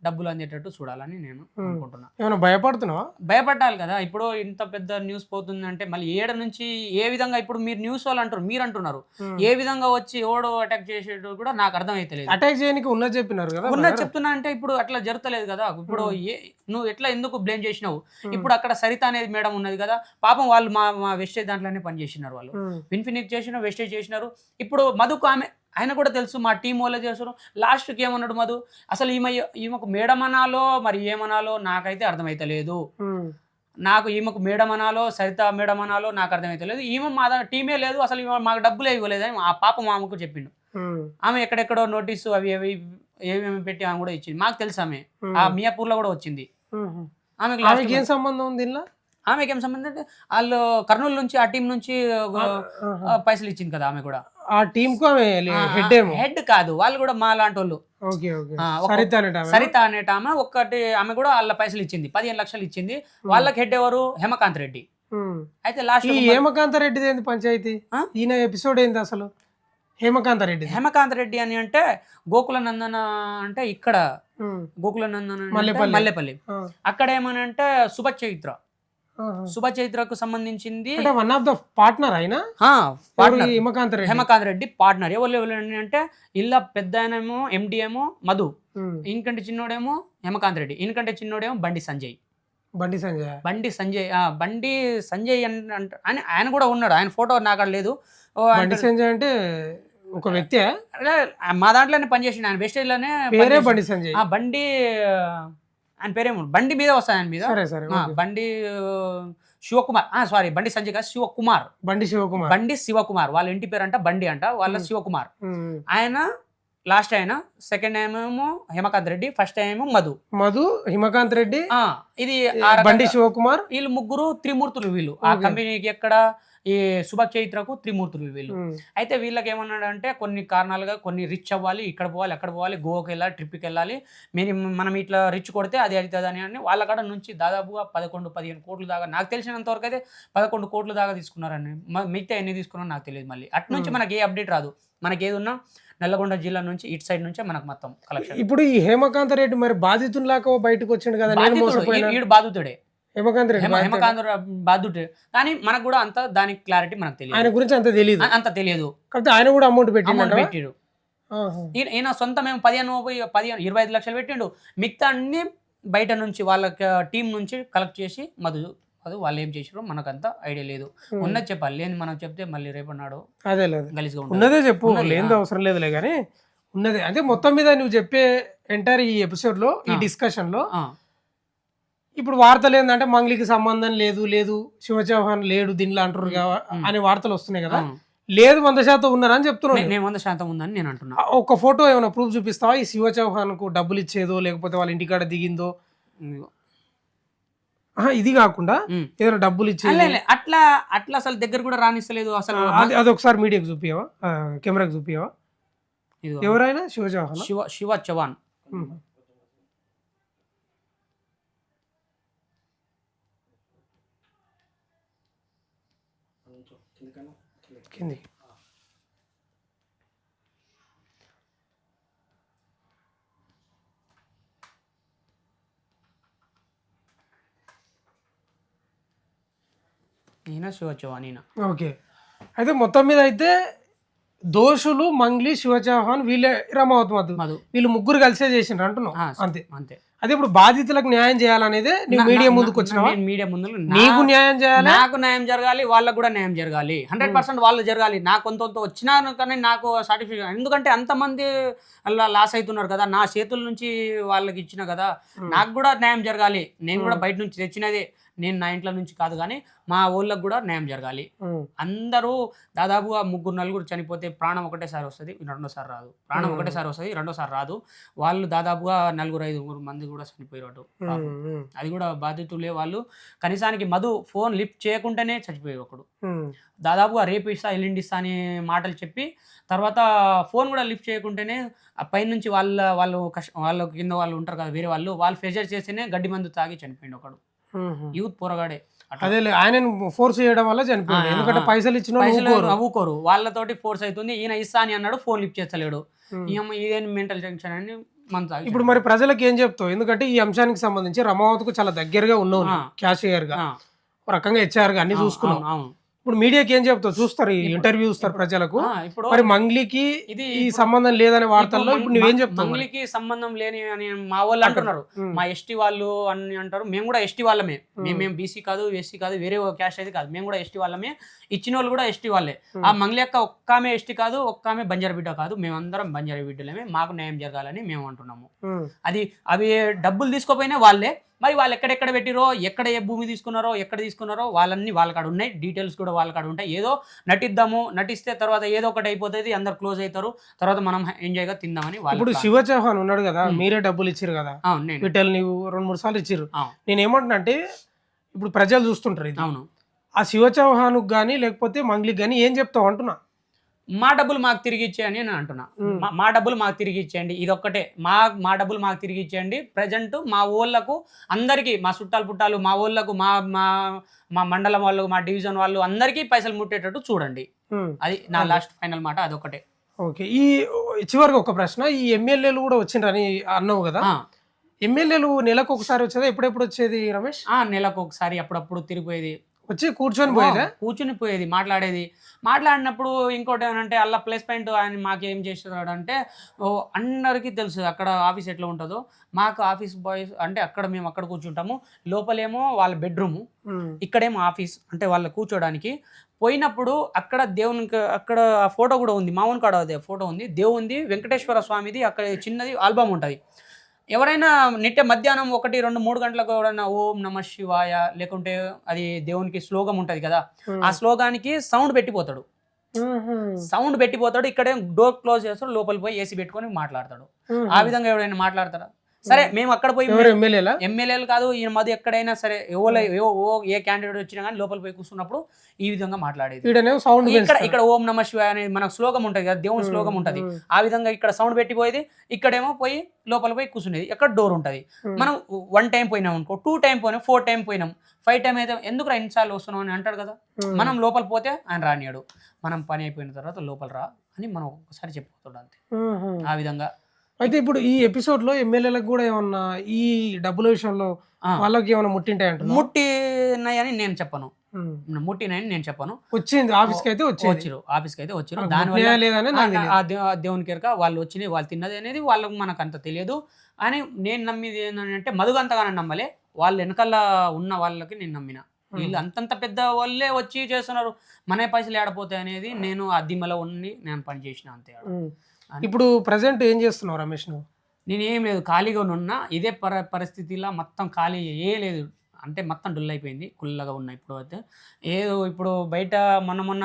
డబ్బులు అందేటట్టు చూడాలని నేను అనుకుంటున్నా. ఏమైనా భయపడుతున్నావా? భయపడాలి కదా. ఇప్పుడు ఇంత పెద్ద న్యూస్ పోతుందంటే మళ్ళీ ఏడ నుంచి ఏ విధంగా, ఇప్పుడు మీరు న్యూస్ వాళ్ళు అంటారు, మీరు అంటున్నారు, ఏ విధంగా వచ్చి ఎవడో అటాక్ చేసేటో కూడా నాకు అర్థం అయితే. అటాక్ చేయడానికి ఉన్నది చెప్పినారు కదా, ఉన్నది చెప్తున్నా అంటే ఇప్పుడు అట్లా జరుగుతలేదు కదా. ఇప్పుడు నువ్వు ఎట్లా ఎందుకు బ్లేమ్ చేసినావు? ఇప్పుడు అక్కడ సరిత అనేది మేడం ఉన్నది కదా, పాపం వాళ్ళు మా వెస్టేజ్ దాంట్లోనే పని చేసినారు. వాళ్ళు ఇన్ఫినిట్ చేసినారు, వెస్టేజ్ చేసినారు. ఇప్పుడు మధుకు ఆయన కూడా తెలుసు, మా టీం వాళ్ళే చేస్తారు. లాస్ట్కి ఏమన్నాడు మధు, అసలు ఈమెకు మేడం అనాలో మరి ఏమనాలో నాకైతే అర్థమైతలేదు. నాకు ఈమెకు మేడం అనాలో సరిత మేడం అనాలో నాకు అర్థమైతలేదు. ఈమె మా టీమే లేదు, అసలు ఈమె మాకు డబ్బులే ఇవ్వలేదు అని ఆ పాప మామకు చెప్పిండు. ఆమె ఎక్కడెక్కడో నోటీసు అవి ఏమేమి పెట్టి ఆమె కూడా ఇచ్చింది. మాకు తెలుసు ఆమె ఆ మియాపూర్లో కూడా వచ్చింది. ఆమెకి ఏం సంబంధం ఉంది? ఆమెకి ఏం సంబంధం అంటే వాళ్ళు కర్నూలు నుంచి ఆ టీం నుంచి పైసలు ఇచ్చింది కదా. ఆమె కూడా ఆ టీం కు హెడ్ కాదు, వాళ్ళు కూడా మా లాంటి వాళ్ళు. సరిత అనేట ఆమె ఒక్కటి, ఆమె కూడా వాళ్ళ పైసలు ఇచ్చింది, 15 లక్షలు ఇచ్చింది. వాళ్ళకి హెడ్ ఎవరు? హేమకాంత్ రెడ్డి. అయితే లాస్ట్ హేమకాంత్ రెడ్డి ఏంది పంచాయతీ? ఈయన ఎపిసోడ్ ఏంది అసలు? హేమకాంత్ రెడ్డి అని అంటే గోకుల నందన అంటే ఇక్కడ గోకుల నందన మల్లెపల్లి. అక్కడ ఏమని అంటే సుభ చైత్రకు సంబంధించింది వన్ ఆఫ్ ద పార్ట్నర్ అయినా హేమకాంత్ రెడ్డి పార్ట్నర్. ఎవరు అంటే ఇళ్ళ పెద్ద ఆయనేమో ఎండి ఏమో మధు, ఇంకంటే చిన్నోడేమో హేమకాంత్ రెడ్డి, ఇంకంటే చిన్నోడేమో బండి సంజయ్ అని ఆయన కూడా ఉన్నాడు. ఆయన ఫోటో నాకు లేదు. బండి సంజయ్ అంటే ఒక వ్యక్తి మా దాంట్లోనే పనిచేసిండు. ఆయన వెస్టేజ్ లోనే బండి సంజయ్. బండి ఆయన పేరేమో బండి మీద వస్తాయి. ఆయన మీద బండి శివకుమార్, సారీ బండి సంజయ్ కాదు, బండి శివకుమార్. వాళ్ళ ఇంటి పేరు అంట బండి అంట, వాళ్ళ శివకుమార్. ఆయన లాస్ట్ ఆయన, సెకండ్ టైం ఏమో హేమకాంత్ రెడ్డి, ఫస్ట్ టైం ఏమో మధు హేమకాంత్ రెడ్డి, ఇది బండి శివకుమార్. వీళ్ళు ముగ్గురు త్రిమూర్తులు. వీళ్ళు ఆ కంపెనీకి ఎక్కడ ఈ శుభ చైత్రకు త్రిమూర్తులు వీళ్ళు. అయితే వీళ్ళకి ఏమన్నాడు అంటే కొన్ని కారణాలుగా కొన్ని రిచ్ అవ్వాలి, ఇక్కడ పోవాలి అక్కడ పోవాలి, గోవాకి వెళ్ళాలి, ట్రిప్కి వెళ్ళాలి, మనం ఇట్లా రిచ్ కొడితే అది అవుతుంది అని వాళ్ళ కాడ నుంచి దాదాపుగా 11-15 కోట్ల దాకా, నాకు తెలిసినంత వరకు అయితే 11 కోట్ల దాకా తీసుకున్నారని. మిగతా ఎన్ని తీసుకున్నారో నాకు తెలియదు. మళ్ళీ అటు నుంచి మనకి ఏ అప్డేట్ రాదు. మనకి ఏది ఉన్నా నల్లగొండ జిల్లా నుంచి ఇటు సైడ్ నుంచే మనకు మొత్తం కలెక్షన్. ఇప్పుడు ఈ హేమకాంత్ రెడ్డి మరి బాధితులాగా బయటకు వచ్చాడు కదా, వీడు బాధితుడే, హేమకాంత్ బాధితుడే. కానీ మనకు కూడా అంత దానికి క్లారిటీ మనకు తెలియదు, ఆయన గురించి అంత తెలియదు. ఆయన కూడా అమౌంట్ పెట్టిరు. ఈయన సొంత మేము 15-25 లక్షలు పెట్టిండు. మిగతా అన్ని బయట నుంచి వాళ్ళ టీం నుంచి కలెక్ట్ చేసి మధు అది వాళ్ళు ఏం చేసారో మనకంత ఐడియా లేదు. ఉన్నది చెప్పాలి, లేని మనం చెప్తే మళ్ళీ రేపన్నాడు అదే లేదు, గలీజ్గా ఉంటుంది. ఉన్నదే చెప్పు, ఉన్నది, లేనిది అవసరం లేదులే కానీ ఉన్నదే. అంటే మొత్తం మీద నువ్వు చెప్పే ఎంటైర్ ఈ ఎపిసోడ్లో ఈ డిస్కషన్లో ఇప్పుడు వార్తలు ఏంటంటే మంగ్లీకి సంబంధం లేదు, లేదు శివ చౌహాన్ లేడు దీనిలో అంటారు అనే వార్తలు వస్తున్నాయి కదా. లేదు 100% ఉన్నారని చెప్తున్నాను. నేను 100% ఉందని నేను అంటున్నా. ఒక ఫోటో ఏమైనా ప్రూఫ్ చూపిస్తావా ఈ శివ చౌహాన్ కు డబ్బులు ఇచ్చేదో లేకపోతే వాళ్ళ ఇంటికాడ దిగిందో? ఇది కాకుండా ఏదైనా డబ్బులు ఇచ్చేది అట్లా అట్లా అసలు దగ్గర కూడా రానిస్తలేదు అసలు. అది ఒకసారి మీడియాకి చూపియవా, కెమెరాకి చూపియవా? ఎవరైనా శివ చౌహాన్, శివ చౌహాన్ కింది ఈయన శివ చౌహాన్ ఈయన. ఓకే, అయితే మొత్తం మీద అయితే దోషులు మంగ్లీ, శివ చౌహాన్, వీళ్ళే రమావత్ మధు, వీళ్ళు ముగ్గురు కలిసే చేసిండ్రు అంటున్నావు. అంతే అంతే. అదే ఇప్పుడు బాధితులకు న్యాయం చేయాలనేదే నువ్వు మీడియా ముందుకు వచ్చినావా? మీడియా ముందు నీకు న్యాయం చేయాలి, నాకు న్యాయం జరగాలి, వాళ్ళకు కూడా న్యాయం జరగాలి, 100% వాళ్ళు జరగాలి. నాకు కొంత వచ్చినాను కానీ నాకు సాటిస్ఫాక్షన్, ఎందుకంటే అంతమంది అలా లాస్ అవుతున్నారు కదా, నా చేతుల నుంచి వాళ్ళకి ఇచ్చిన కదా, నాకు కూడా న్యాయం జరగాలి. నేను కూడా బయట నుంచి తెచ్చినదే, నేను నా ఇంట్లో నుంచి కాదు కానీ మా ఊళ్ళకి కూడా న్యాయం జరగాలి. అందరూ దాదాపుగా 3-4 చనిపోతే ప్రాణం ఒకటేసారి వస్తుంది, రెండోసారి రాదు. ప్రాణం ఒకటేసారి వస్తుంది, రెండోసారి రాదు. వాళ్ళు దాదాపుగా 4-5 మంది కూడా చనిపోయారు. అది కూడా బాధితులే వాళ్ళు. కనీసానికి మధు ఫోన్ లిఫ్ట్ చేయకుండానే చచ్చిపోయాడు ఒకడు. దాదాపుగా రేపు ఇస్తా ఎల్లుండి ఇస్తా అని మాటలు చెప్పి తర్వాత ఫోన్ కూడా లిఫ్ట్ చేయకుంటేనే ఆ పైనుంచి వాళ్ళ కింద వాళ్ళు ఉంటారు కదా వేరే వాళ్ళు ప్రెజర్ చేస్తేనే గడ్డి మందు తాగి చనిపోయింది ఒకడు. యూత్ పోరగాడే. అదే ఆయన ఫోర్స్ చేయడం వల్ల చనిపోయింది, ఎందుకంటే పైసలు ఇచ్చిన అవ్వుకోరు, వాళ్ళతోటి ఫోర్స్ అవుతుంది. ఈయన ఇస్తా అని అన్నాడు, ఫోన్ లిఫ్ట్ చేస్తలేడు. ఇదేం మెంటల్ టెన్షన్ అని మన. ఇప్పుడు మరి ప్రజలకు ఏం చెప్తావు? ఎందుకంటే ఈ అంశానికి సంబంధించి రమావత్కు చాలా దగ్గరగా ఉన్నావు, క్యాషియర్ గా ఒక రకంగా హెచ్ఆర్ గా అన్ని చూసుకున్నావు. ఇప్పుడు మీడియాకి ఏం చెప్తావు? చూస్తారు, ఇంటర్వ్యూ ఇస్తారు ప్రజలకు. మరి మంగ్లీకి ఈ సంబంధం లేదనే వార్తల్లో ఇప్పుడు నువ్వేం చెప్తావు? మంగ్లీకి సంబంధం లేని అని మా వాళ్ళు అంటున్నారు, మా ఎస్టీ వాళ్ళు అని అంటారు. మేము కూడా ఎస్టీ వాళ్ళమే, మేమేం బీసీ కాదు, ఎస్సీ కాదు, వేరే క్యాస్ట్ అయితే కాదు, మేము కూడా ఎస్టీ వాళ్ళమే. ఇచ్చిన వాళ్ళు కూడా ఎస్టీ వాళ్ళే. ఆ మంగ్లీ యొక్క ఒక్కామె ఎస్టీ కాదు, ఒక్కామె బంజారా బిడ్డ కాదు, మేమందరం బంజారా బిడ్డలేమే. మాకు న్యాయం జరగాలని మేము అంటున్నాము. అవి డబ్బులు తీసుకోపోయినా వాళ్ళే, మరి వాళ్ళు ఎక్కడెక్కడ పెట్టిరో, ఎక్కడ ఏ భూమి తీసుకున్నారో, ఎక్కడ తీసుకున్నారో వాళ్ళన్నీ వాళ్ళ కాడ ఉన్నాయి, డీటెయిల్స్ కూడా వాళ్ళ కాడ ఉంటాయి. ఏదో నటిస్తే తర్వాత ఏదో ఒకటి అయిపోతుంది, అందరు క్లోజ్ అవుతారు, తర్వాత మనం ఎంజాయ్గా తిందామని. ఇప్పుడు శివ చౌహాన్ ఉన్నాడు కదా, మీరే డబ్బులు ఇచ్చారు కదా, వీటిని నీవు 2-3 సార్లు ఇచ్చారు. నేను ఏమంటున్నా అంటే ఇప్పుడు ప్రజలు చూస్తుంటారు ఇది. అవును, ఆ శివ చౌహాన్కు కానీ లేకపోతే మంగ్లీకి కానీ ఏం చెప్తావు అంటున్నా? మా డబ్బులు మాకు తిరిగి ఇచ్చేయండి అని అంటున్నా. మా డబ్బులు మాకు తిరిగి ఇచ్చేయండి, ఇదొక్కటే. మా డబ్బులు మాకు తిరిగి ఇచ్చేయండి. ప్రజెంట్ మా ఊళ్ళకు అందరికీ, మా చుట్టాలు పుట్టాలు, మా ఊళ్ళకు, మా మండలం వాళ్ళు, మా డివిజన్ వాళ్ళు అందరికీ పైసలు ముట్టేటట్టు చూడండి. అది నా లాస్ట్ ఫైనల్ మాట, అదొకటే. ఓకే, ఈ చివరికి ఒక ప్రశ్న, ఈ ఎమ్మెల్యేలు కూడా వచ్చిండ్రని అన్నావు కదా, ఎమ్మెల్యేలు నెలకు ఒకసారి వచ్చేదా, ఎప్పుడెప్పుడు వచ్చేది రమేష్? నెలకు ఒకసారి అప్పుడప్పుడు తిరిగిపోయేది, వచ్చి కూర్చొని పోయేది, మాట్లాడినప్పుడు. ఇంకోటి ఏమంటే అలా ప్లస్ పాయింట్ ఆయన మాకేం చేస్తున్నాడు అంటే, అందరికీ తెలుసు అక్కడ ఆఫీస్ ఎట్లా ఉంటుందో. మాకు ఆఫీస్ బాయ్స్ అంటే మేము అక్కడ కూర్చుంటాము, లోపలేమో వాళ్ళ బెడ్రూము, ఇక్కడేమో ఆఫీస్, అంటే వాళ్ళ కూర్చోడానికి. పోయినప్పుడు అక్కడ దేవునికి అక్కడ ఫోటో కూడా ఉంది, మామూలు కాడ అదే ఫోటో ఉంది, దేవుంది, వెంకటేశ్వర స్వామిది, అక్కడ చిన్నది ఆల్బమ్ ఉంటుంది. ఎవరైనా మధ్యాహ్నం 1, 2, 3 గంటలకు ఎవరైనా ఓం నమ శివాయ లేకుంటే అది దేవునికి శ్లోకం ఉంటుంది కదా, ఆ శ్లోకానికి సౌండ్ పెట్టిపోతాడు. ఇక్కడే డోర్ క్లోజ్ చేస్తాడు, లోపలికి పోయి ఏసీ పెట్టుకొని మాట్లాడతాడు. ఆ విధంగా ఎవరైనా మాట్లాడతారా? సరే, మేము అక్కడ పోయి ఎమ్మెల్యేలు కాదు, ఈయన మధ్య ఎక్కడైనా సరే ఏ క్యాండిడేట్ వచ్చినా కానీ లోపల పోయి కూర్చున్నప్పుడు ఈ విధంగా మాట్లాడేది. ఇక్కడ ఓం నమ శివాయ అనేది మనకు శ్లోకం ఉంటుంది కదా, దేవుని శ్లోకం ఉంటుంది. ఆ విధంగా ఇక్కడ సౌండ్ పెట్టిపోయేది, ఇక్కడేమో పోయి లోపల పోయి కూర్చునేది. ఎక్కడ డోర్ ఉంటుంది. మనం 1 టైం పోయినాం అనుకో, 2 టైం పోయినాం, 4 టైం పోయినాం, 5 టైం అయితే ఎందుకు ఎన్నిసార్లు వస్తున్నాం అని అంటాడు కదా. మనం లోపల పోతే ఆయన రానియాడు, మనం పని అయిపోయిన తర్వాత లోపల రా అని మనం ఒక్కసారి చెప్పిపోతాడు, అంతే. ఆ విధంగా అయితే ఇప్పుడు ఈ ఎపిసోడ్ లో ఎమ్మెల్యేలకు కూడా ఏమన్నా ఈ డబ్బుల విషయంలో వాళ్ళకి ఏమైనా ముట్టినాయని నేను చెప్పను, వచ్చింది ఆఫీస్కి అయితే వచ్చారు. దానివల్ల దేవునికి ఎరక వాళ్ళు వచ్చినాయి, వాళ్ళు తిన్నది అనేది వాళ్ళకి మనకు అంత తెలియదు అని నేను నమ్మేది ఏంటంటే, మధుగంతగానే నమ్మలే, వాళ్ళు వెనకాల ఉన్న వాళ్ళకి నేను నమ్మిన. వీళ్ళు అంతంత పెద్ద వాళ్ళే వచ్చి చేస్తున్నారు, మన పైసలు ఏడపోతాయి అనేది నేను ఆ దిమ్మలో ఉండి నేను పని చేసిన అంతే ఆడ. ఇప్పుడు ప్రజెంట్ ఏం చేస్తున్నావు రమేష్ నువ్వు? నేనేం లేదు, ఖాళీగా ఉన్నా. ఇదే పరిస్థితిలో మొత్తం ఖాళీ ఏ లేదు, అంటే మొత్తం డల్ అయిపోయింది, కుల్లగా ఉన్నా ఇప్పుడు అయితే. ఏదో ఇప్పుడు బయట మొన్న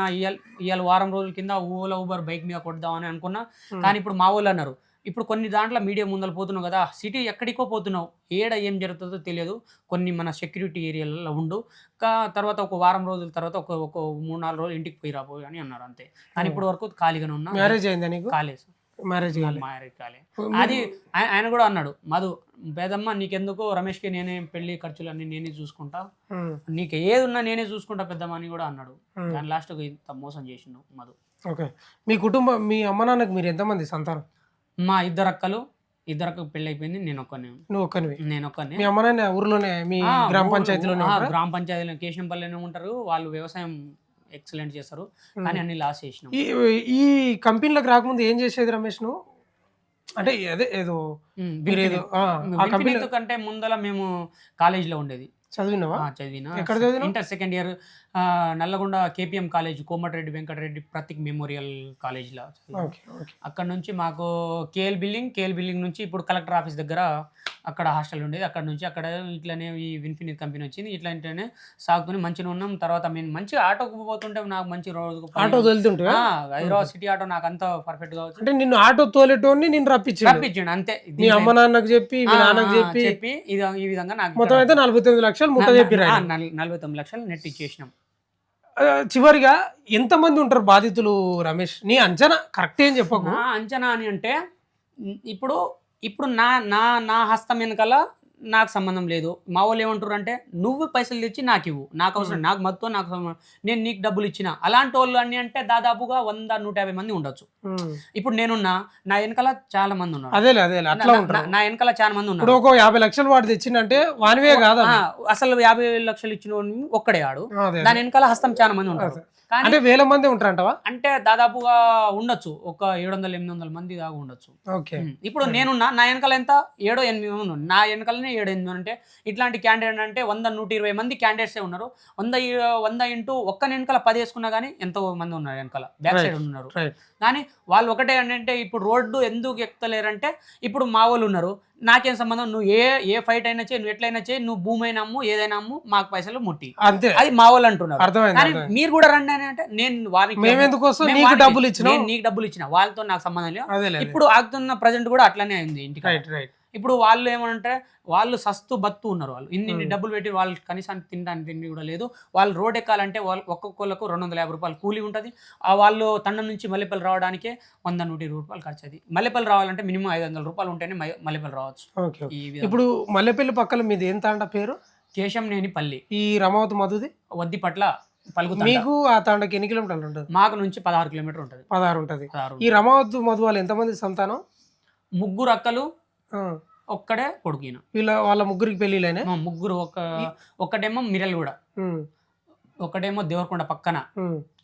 ఇవాళ వారం రోజుల కింద ఓలా ఊబర్ బైక్ మీద కొడదామని అనుకున్నా. కానీ ఇప్పుడు మా వాళ్ళు అన్నారు, ఇప్పుడు కొన్ని దాంట్లో మీడియా ముందర పోతున్నావు కదా, సిటీ ఎక్కడికో పోతున్నావు, ఏడ ఏం జరుగుతుందో తెలియదు, కొన్ని మన సెక్యూరిటీ ఏరియాలలో ఉండు, తర్వాత ఒక వారం రోజుల తర్వాత ఒక 3-4 రోజులు ఇంటికి పోయి రాబోయే అని అన్నారు అంతే. కానీ ఇప్పుడు వరకు ఖాళీగానే ఉన్నా. మ్యారేజ్ అయిందా నీకు? కాలేదు, మ్యారేజ్ మ్యారేజ్ కాలే. అది ఆయన కూడా అన్నాడు, మధు పేదమ్మ నీకెందుకు, రమేష్కి నేనే పెళ్లి ఖర్చులన్నీ నేనే చూసుకుంటా, నీకు ఏది ఉన్నా నేనే చూసుకుంటా పెద్దమ్మ అని కూడా అన్నాడు. కానీ లాస్ట్కి ఇంత మోసం చేసిండు మధు. ఓకే, మీ కుటుంబం, మీ అమ్మ నాన్నకి మీరు ఎంతమంది సంతానం? మా ఇద్దరు పెళ్లి అయిపోయింది, నేను ఒక్కనే. నువ్వు ఒక్కనివి? నేను ఒక్కనే. మీ అమ్మ నాన్న ఊర్లోనే, మీ గ్రామ పంచాయతీలోనే? గ్రామ పంచాయతీలో కేశంపల్లిలోనే ఉంటారు వాళ్ళు, వ్యవసాయం ఎక్సలెంట్ చేస్తారు, కానీ అన్ని లాస్ చేసినాం. ఈ కంపెనీలకు రాకముందు ఏం చేసేది రమేష్ నువ్వు? అంటే అదే ఏదో కంటే ముందర మేము కాలేజీలో ఉండేది. చదివినావా? చదివినా. ఎక్కడ చదివినా? Inter second year Nalgonda KPM college, Komatireddy Venkatreddy Prateek memorial కాలేజ్లో. అక్కడ నుంచి మాకు కేఎల్ బిల్డింగ్ నుంచి ఇప్పుడు కలెక్టర్ ఆఫీస్ దగ్గర అక్కడ హాస్టల్ ఉండేది. అక్కడ నుంచి అక్కడ ఇట్లానే ఈ ఇన్ఫినిట్ కంపెనీ వచ్చింది. ఇట్లాంటినే సాగుతూనే మంచిగా ఉన్నాం. తర్వాత మేము మంచిగా ఆటోకు పోతుంటే నాకు మంచి రోజు ఆటో తోలుతుంటే హైదరాబాద్ సిటీ ఆటో నాకు అంత పర్ఫెక్ట్గా వచ్చింది. అంటే నిన్ను ఆటో తోలేటోని నేను రప్పించాను అంతే. మీ అమ్మ నాన్నకు చెప్పి, మీ నాన్నకు చెప్పి ఈ విధంగా నాకు మొత్తం అయితే 49 లక్షలు ముట్ట చెప్పి 49 లక్షలు నెట్ ఇచ్చేసినాం. చివరిగా ఎంతమంది ఉంటారు బాధితులు రమేష్? నీ అంచనా కరెక్ట్ ఏం చెప్పకు. నా అంచనా అని అంటే ఇప్పుడు నా నా నా హస్తం వెనకాల నాకు సంబంధం లేదు. మా వాళ్ళు ఏమంటారు అంటే, నువ్వు పైసలు తెచ్చి నాకు ఇవ్వు, నాకు అవసరం, నాకు మొత్తం నాకు నేను నీకు డబ్బులు ఇచ్చిన. అలాంటి వాళ్ళు అని అంటే దాదాపుగా 100-150 మంది ఉండొచ్చు. ఇప్పుడు నేనున్నా, నా వెనకాల చాలా మంది ఉన్నారు. నా వెనకాల చాలా మంది ఉన్నారు. ఒక 50 లక్షలు వాడు తెచ్చిందంటే వానివే కాదు, అసలు 50 లక్షలు ఇచ్చిన ఒక్కడే ఆడు. దాని వెనకాల హస్తం చాలా మంది ఉన్నారు. అంటే వేల మంది ఉంటారంటవా? అంటే దాదాపుగా ఉండొచ్చు, ఒక 700-800 మంది దాకా ఉండొచ్చు. ఇప్పుడు నేనున్నా, నా వెనకాల ఎంత 7-8 మంది ఉన్నారు. నా వెనకాలనే 7-8 అంటే ఇట్లాంటి క్యాండిడేట్ అంటే 100-120 మంది క్యాండిడేట్సే ఉన్నారు. 100 ఇంటూ ఒక్క వెనకాల 10 వేసుకున్నా కానీ ఎంతో మంది ఉన్నారు వెనకాల, బ్యాక్ సైడ్ ఉన్నారు. కానీ వాళ్ళు ఒకటే అంటే, ఇప్పుడు రోడ్డు ఎందుకు ఎక్కుతలేరంటే, ఇప్పుడు మా వాళ్ళు ఉన్నారు, నాకేం సంబంధం, నువ్వు ఏ ఫైట్ అయినా చేయి, నువ్వు ఎట్లయినా చేయి, నువ్వు భూమి అయినా అమ్ము, ఏదైనా అమ్ము, మాకు పైసలు ముట్టి, అది మా వాళ్ళు అంటున్నారు. కానీ మీరు కూడా రండి అని అంటే, నేను వారికి నీకు డబ్బులు ఇచ్చిన, వాళ్ళతో నాకు సంబంధం లేదు. ఇప్పుడు ఆగుతున్న ప్రజెంట్ కూడా అట్లనే అయింది ఇంటికి. ఇప్పుడు వాళ్ళు ఏమంటే, వాళ్ళు సస్తు బత్తు ఉన్నారు, వాళ్ళు ఇన్ని డబ్బులు పెట్టి వాళ్ళు కనీసానికి తినడానికి తిండి కూడా లేదు. వాళ్ళు రోడ్ ఎక్కాలంటే వాళ్ళు ఒక్కొక్కళ్ళకు 250 రూపాయలు కూలీ ఉంటుంది. వాళ్ళు తండం నుంచి మల్లెపల్లి రావడానికే 100-120 రూపాయలు ఖర్చు. అది మల్లెపల్లి రావాలంటే మినిమం 500 రూపాయలు ఉంటేనే మల్లెపల్లి రావచ్చు. ఇప్పుడు మల్లెపల్లి పక్కన మీది ఏం తాండ పేరు? కేశంనేని పల్లి. ఈ రమావతి మధుది వద్దిపట్ల పలుకుతా. మీకు ఆ తాండకి ఎన్ని కిలోమీటర్లు ఉంటుంది? మాకు నుంచి 16 కిలోమీటర్ ఉంటుంది. 16 ఉంటుంది. ఈ రమావతి మధు వాళ్ళు ఎంతమంది సంతానం? 3 అక్కలు, ఒక్కడే కొడుకు. వాళ్ళ ముగ్గురికి పెళ్లిలేనే? ముగ్గురు. ఒక్కటేమో మిర్యాలగూడ, ఒకటేమో దేవరకొండ పక్కన,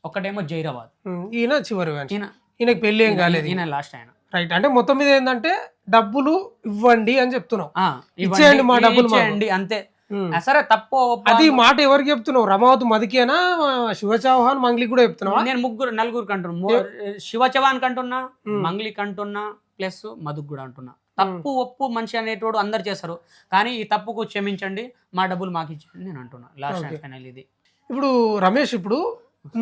ఒకటేమో జైరాబాద్. ఈయన చివరి, ఈయనకి పెళ్లి ఏం కాలేదు, ఈయన లాస్ట్ ఆయన. రైట్. అంటే మొత్తం మీద ఏంటంటే డబ్బులు ఇవ్వండి అని చెప్తున్నావు, ఇచ్చేయండి మా డబ్బులు ఇవ్వండి అంతే. సరే తప్పు, అది మాట ఎవరికి చెప్తున్నావు? రమావతి మధుకేనా, శివ చౌహాన్ మంగ్లీ కూడా చెప్తున్నావు? నేను 4 అంటున్నా. శివ చౌహాన్ కంటున్నా, మంగ్లీ కంటున్నా, ప్లస్ మధుకు కూడా అంటున్నా. తప్పు ఒప్పు మనిషి అనేటోడు అందరు చేస్తారు, కానీ ఈ తప్పుకు క్షమించండి, మా డబ్బులు మాకు ఇచ్చండి నేను అంటున్నా. లాస్ట్ ఫైనల్ ఇది. ఇప్పుడు రమేష్, ఇప్పుడు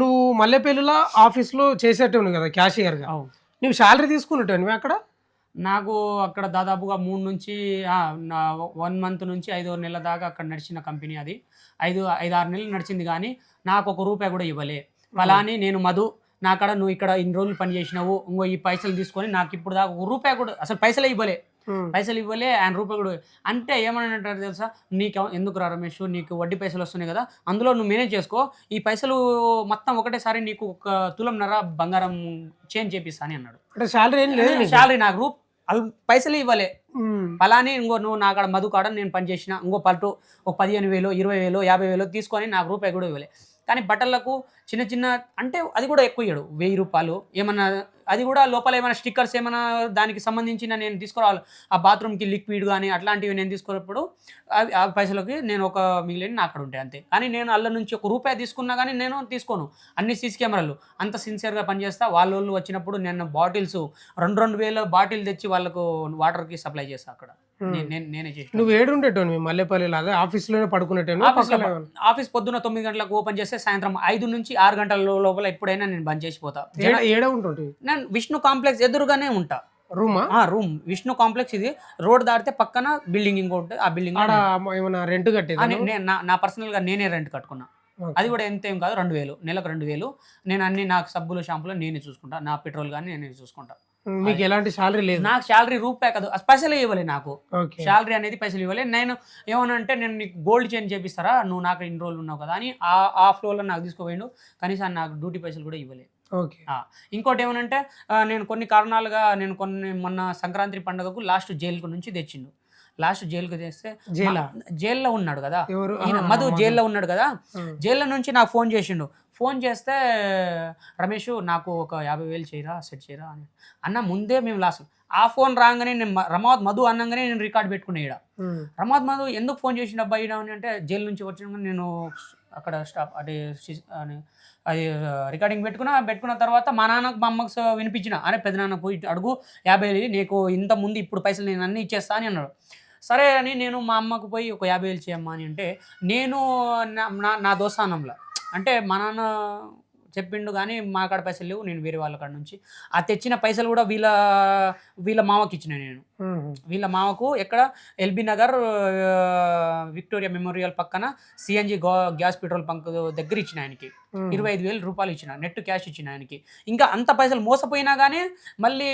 నువ్వు మల్లెపల్లిలో ఆఫీస్లో చేసేటోను కదా క్యాషియర్గా, నువ్వు శాలరీ తీసుకున్నట్టు నువ్వు అక్కడ? నాకు అక్కడ దాదాపుగా 3 నుంచి 1 మంత్ నుంచి 5 నెలల దాకా అక్కడ నడిచిన కంపెనీ. అది 5-6 నెలలు నడిచింది, కానీ నాకు 1 రూపాయి కూడా ఇవ్వలే. అలానే నేను మధు, నా కాడ నువ్వు ఇక్కడ ఇన్ని రోజులు పని చేసినావు, ఇంకో ఈ పైసలు తీసుకొని నాకు ఇప్పుడు దాకా 1 రూపాయి కూడా అసలు పైసలే ఇవ్వలే. ఆయన రూపాయి కూడా అంటే ఏమని అంటారు తెలుసా, నీకు ఎందుకు రా రమేష్, నీకు వడ్డీ పైసలు వస్తున్నాయి కదా, అందులో నువ్వు మేనేజ్ చేసుకో, ఈ పైసలు మొత్తం ఒకటేసారి నీకు 1 తులంన్నర బంగారం చేంజ్ చేపిస్తా అని అన్నాడు. శాలరీ నాకు పైసలు ఇవ్వలే. అలానే ఇంకో నువ్వు నా కాడ మధు కాడ నేను పని చేసిన, ఇంకో పట్టు ఒక 15,000, 20,000, 50,000 తీసుకొని నాకు రూపాయి కూడా ఇవ్వలే. కానీ బట్టలకు చిన్న అంటే అది కూడా ఎక్కువ ఇయ్యడు, 1000 రూపాయలు ఏమన్నా అది కూడా లోపల ఏమైనా స్టిక్కర్స్ ఏమైనా దానికి సంబంధించిన నేను తీసుకురావాలి, ఆ బాత్రూమ్కి లిక్విడ్ కానీ అట్లాంటివి నేను తీసుకున్నప్పుడు అవి ఆ పైసలకి నేను ఒక మిగిలిన నా అక్కడ ఉంటాయి అంతే. కానీ నేను అల్ల నుంచి ₹1 తీసుకున్నా కానీ నేను తీసుకోను. అన్ని సీసీ కెమెరాలు అంత సిన్సియర్గా పనిచేస్తా. వాళ్ళు వచ్చినప్పుడు నేను బాటిల్స్ 2,000 బాటిల్ తెచ్చి వాళ్ళకు వాటర్కి సప్లై చేస్తా అక్కడ. నేనే చేసి నువ్వు ఏడుండేటోని మల్లెపల్లిలో అదే ఆఫీస్లోనే పడుకునేటోని ఆఫీస్ పొద్దున్న 9 గంటలకు ఓపెన్ చేస్తే సాయంత్రం 5 నుంచి 6 గంటల లోపల ఎప్పుడైనా నేను బంద్ చేసిపోతా. ఏడ ఉంటుంటివి? నేను విష్ణు కాంప్లెక్స్ ఎదురుగానే ఉంటా. రూమా? రూమ్ విష్ణు కాంప్లెక్స్, ఇది రోడ్ దాటితే పక్కన బిల్డింగ్ ఇంకోటి, ఆ బిల్డింగ్ ఏమైనా రెంట్ కట్టేది? నా పర్సనల్ గా నేనే రెంట్ కట్టుకున్నా. అది కూడా ఎంత ఏం కాదు, 2,000 నెలకు 2,000. నేను అన్ని నాకు సబ్బులు షాంపులు నేనే చూసుకుంటా, నా పెట్రోల్ కానీ నేనే చూసుకుంటా. మీకు ఎలాంటి శాలరీ లేదు? నాకు శాలరీ రూపాయి కాదు, పైసలు ఇవ్వలే నాకు. శాలరీ అనేది పైసలు ఇవ్వలే. నేను ఏమనంటే నేను నీకు గోల్డ్ చైన్ చేపిస్తారా, నువ్వు నాకు ఇన్ని రోజులు ఉన్నావు కదా అని ఆ ఫ్లోలో నాకు తీసుకుపోయిండు. కనీసం నాకు డ్యూటీ పైసలు కూడా ఇవ్వలేదు. ఇంకోటి ఏమనంటే నేను కొన్ని కారణాలుగా మొన్న సంక్రాంతి పండుగకు లాస్ట్ జైలు నుంచి తెచ్చిండు. లాస్ట్ జైలుకి తెస్తే జైల్లో ఉన్నాడు కదా మధు, జైల్లో ఉన్నాడు కదా, జైల్లో నుంచి నాకు ఫోన్ చేసిండు. ఫోన్ చేస్తే రమేష్ నాకు ఒక 50,000 చేయరా, సెట్ చేయరా అని అన్న. ముందే మేము లాస్ట్ ఆ ఫోన్ రాగానే నేను రమావత్ మధు అన్నగానే నేను రికార్డ్ పెట్టుకునే ఈడ. రమావత్ మధు ఎందుకు ఫోన్ చేసిండు అబ్బాయి అని అంటే, జైలు నుంచి వచ్చిన నేను అక్కడ స్టాప్ అది రికార్డింగ్ పెట్టుకున్న తర్వాత మా నాన్నకు మా అమ్మకు వినిపించిన, అరే పెద్దనాన్న పోయి అడుగు 50,000 నీకు ఇంత ముందు ఇప్పుడు పైసలు నేను అన్నీ ఇచ్చేస్తా అని అన్నాడు. సరే అని నేను మా అమ్మకు పోయి ఒక 50,000 చేయమ్మా అని అంటే, నేను నా దోస్తానంలో అంటే మా నాన్న చెప్పిండు కానీ మా కాడ పైసలు లేవు, నేను వేరే వాళ్ళ కాడ నుంచి ఆ తెచ్చిన పైసలు కూడా వీళ్ళ మామకి ఇచ్చిన. నేను వీళ్ళ మామకు ఎక్కడ ఎల్బీ నగర్ విక్టోరియా మెమోరియల్ పక్కన సిఎన్జి గ్యాస్ పెట్రోల్ బంక్ దగ్గర ఇచ్చిన ఆయనకి 25,000 రూపాయలు ఇచ్చిన, నెట్ క్యాష్ ఇచ్చిన ఆయనకి. ఇంకా అంత పైసలు మోసపోయినా కానీ మళ్ళీ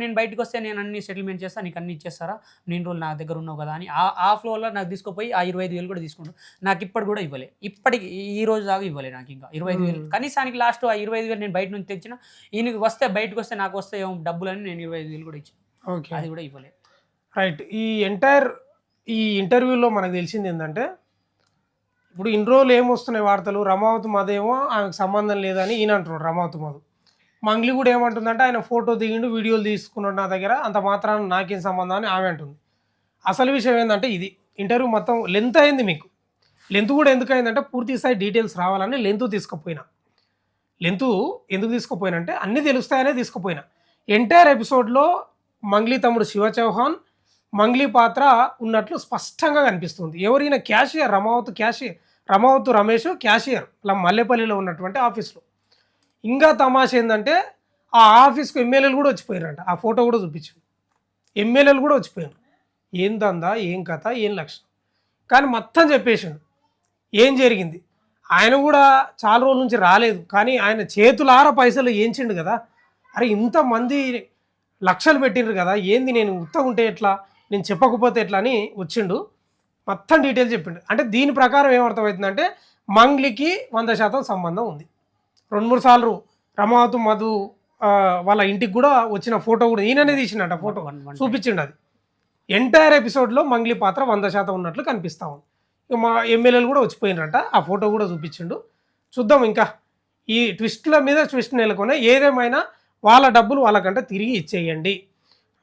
నేను బయటకు వస్తే నేను అన్ని సెటిల్మెంట్ చేస్తాను, నీకు అన్ని ఇచ్చేస్తారా, నేను రోజులు నా దగ్గర ఉన్నావు కదా అని ఆ ఫ్లోలో నాకు తీసుకుపోయి ఆ 25,000 కూడా తీసుకుంటాను. నాకు ఇప్పటి కూడా ఇవ్వలే, ఇప్పటికి ఈ రోజు దాకా ఇవ్వలే నాకు ఇంకా 25,000. కనీసానికి లాస్ట్ ఆ 25,000 నేను బయట నుంచి తెచ్చిన, ఈయనకి వస్తే బయటకు వస్తే నాకు వస్తే ఏమో డబ్బులని నేను 25,000 కూడా ఇచ్చాను. అది కూడా ఇవ్వలే. రైట్. ఈ ఇంటర్వ్యూలో మనకు తెలిసింది ఏంటంటే, ఇప్పుడు ఇన్ని రోజులు ఏమొస్తున్నాయి వార్తలు, రమావతి మధేమో ఆమెకు సంబంధం లేదని ఈయన అంటున్నాడు. రమావతి మధు మంగ్లీ కూడా ఏమంటుందంటే, ఆయన ఫోటో దిగిండు, వీడియోలు తీసుకున్నాడు నా దగ్గర, అంత మాత్రాన నాకేం సంబంధం అని ఆమె అంటుంది. అసలు విషయం ఏంటంటే, ఇది ఇంటర్వ్యూ మొత్తం లెంత్ అయింది. మీకు లెంత్ కూడా ఎందుకు అయిందంటే, పూర్తి స్థాయి డీటెయిల్స్ రావాలని లెంత్ తీసుకుపోయినా. లెంత్ ఎందుకు తీసుకుపోయినా అంటే, అన్నీ తెలుస్తాయనే తీసుకుపోయినా. ఎంటైర్ ఎపిసోడ్లో మంగ్లీ తమ్ముడు శివ చౌహాన్, మంగ్లీ పాత్ర ఉన్నట్లు స్పష్టంగా కనిపిస్తుంది. ఎవరైనా క్యాషియర్, రమావత్ రమేష్ క్యాషియర్ అలా మల్లెపల్లిలో ఉన్నటువంటి ఆఫీస్లో. ఇంకా తమాషా ఏంటంటే, ఆ ఆఫీస్కు ఎమ్మెల్యేలు కూడా వచ్చిపోయారంట. ఆ ఫోటో కూడా చూపించాడు. ఎమ్మెల్యేలు కూడా వచ్చిపోయారు. ఏం దందా, ఏం కథ, ఏం లక్షణం కానీ మొత్తం చెప్పేసాడు ఏం జరిగింది. ఆయన కూడా చాలా రోజుల నుంచి రాలేదు, కానీ ఆయన చేతులార పైసలు ఏంచిండు కదా. అరే ఇంతమంది లక్షలు పెట్టిండ్రు కదా, ఏంది నేను ఉత్తగా ఉంటే ఎట్లా, నేను చెప్పకపోతే ఎట్లా అని వచ్చిండు. మొత్తం డీటెయిల్ చెప్పిండు. అంటే దీని ప్రకారం ఏమర్థమవుతుందంటే, మంగ్లీకి 100% సంబంధం ఉంది. 2-3 సార్లు రమావతి మధు వాళ్ళ ఇంటికి కూడా వచ్చిన ఫోటో కూడా ఈయననే తీసిండట. ఫోటో చూపించిండు. అది ఎంటైర్ ఎపిసోడ్లో మంగ్లీ పాత్ర 100% ఉన్నట్లు కనిపిస్తూ ఉంది. మా ఎమ్మెల్యేలు కూడా వచ్చిపోయినరట. ఆ ఫోటో కూడా చూపించిండు. చూద్దాం ఇంకా ఈ ట్విస్ట్ల మీద ట్విస్ట్ నెలకొనే. ఏదేమైనా వాళ్ళ డబ్బులు వాళ్ళకంటే తిరిగి ఇచ్చేయండి.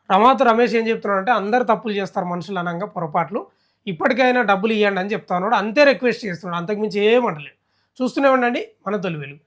రమావతి రమేష్ ఏం చెప్తున్నాడంటే, అందరు తప్పులు చేస్తారు మనుషులు అనగా పొరపాట్లు, ఇప్పటికైనా డబ్బులు ఇవ్వండి అని చెప్తా ఉన్నాడు. అంతే రిక్వెస్ట్ చేస్తున్నాడు, అంతకుమించి ఏమంటలేదు. చూస్తూనే ఉండండి మన తొలి వెలుగు.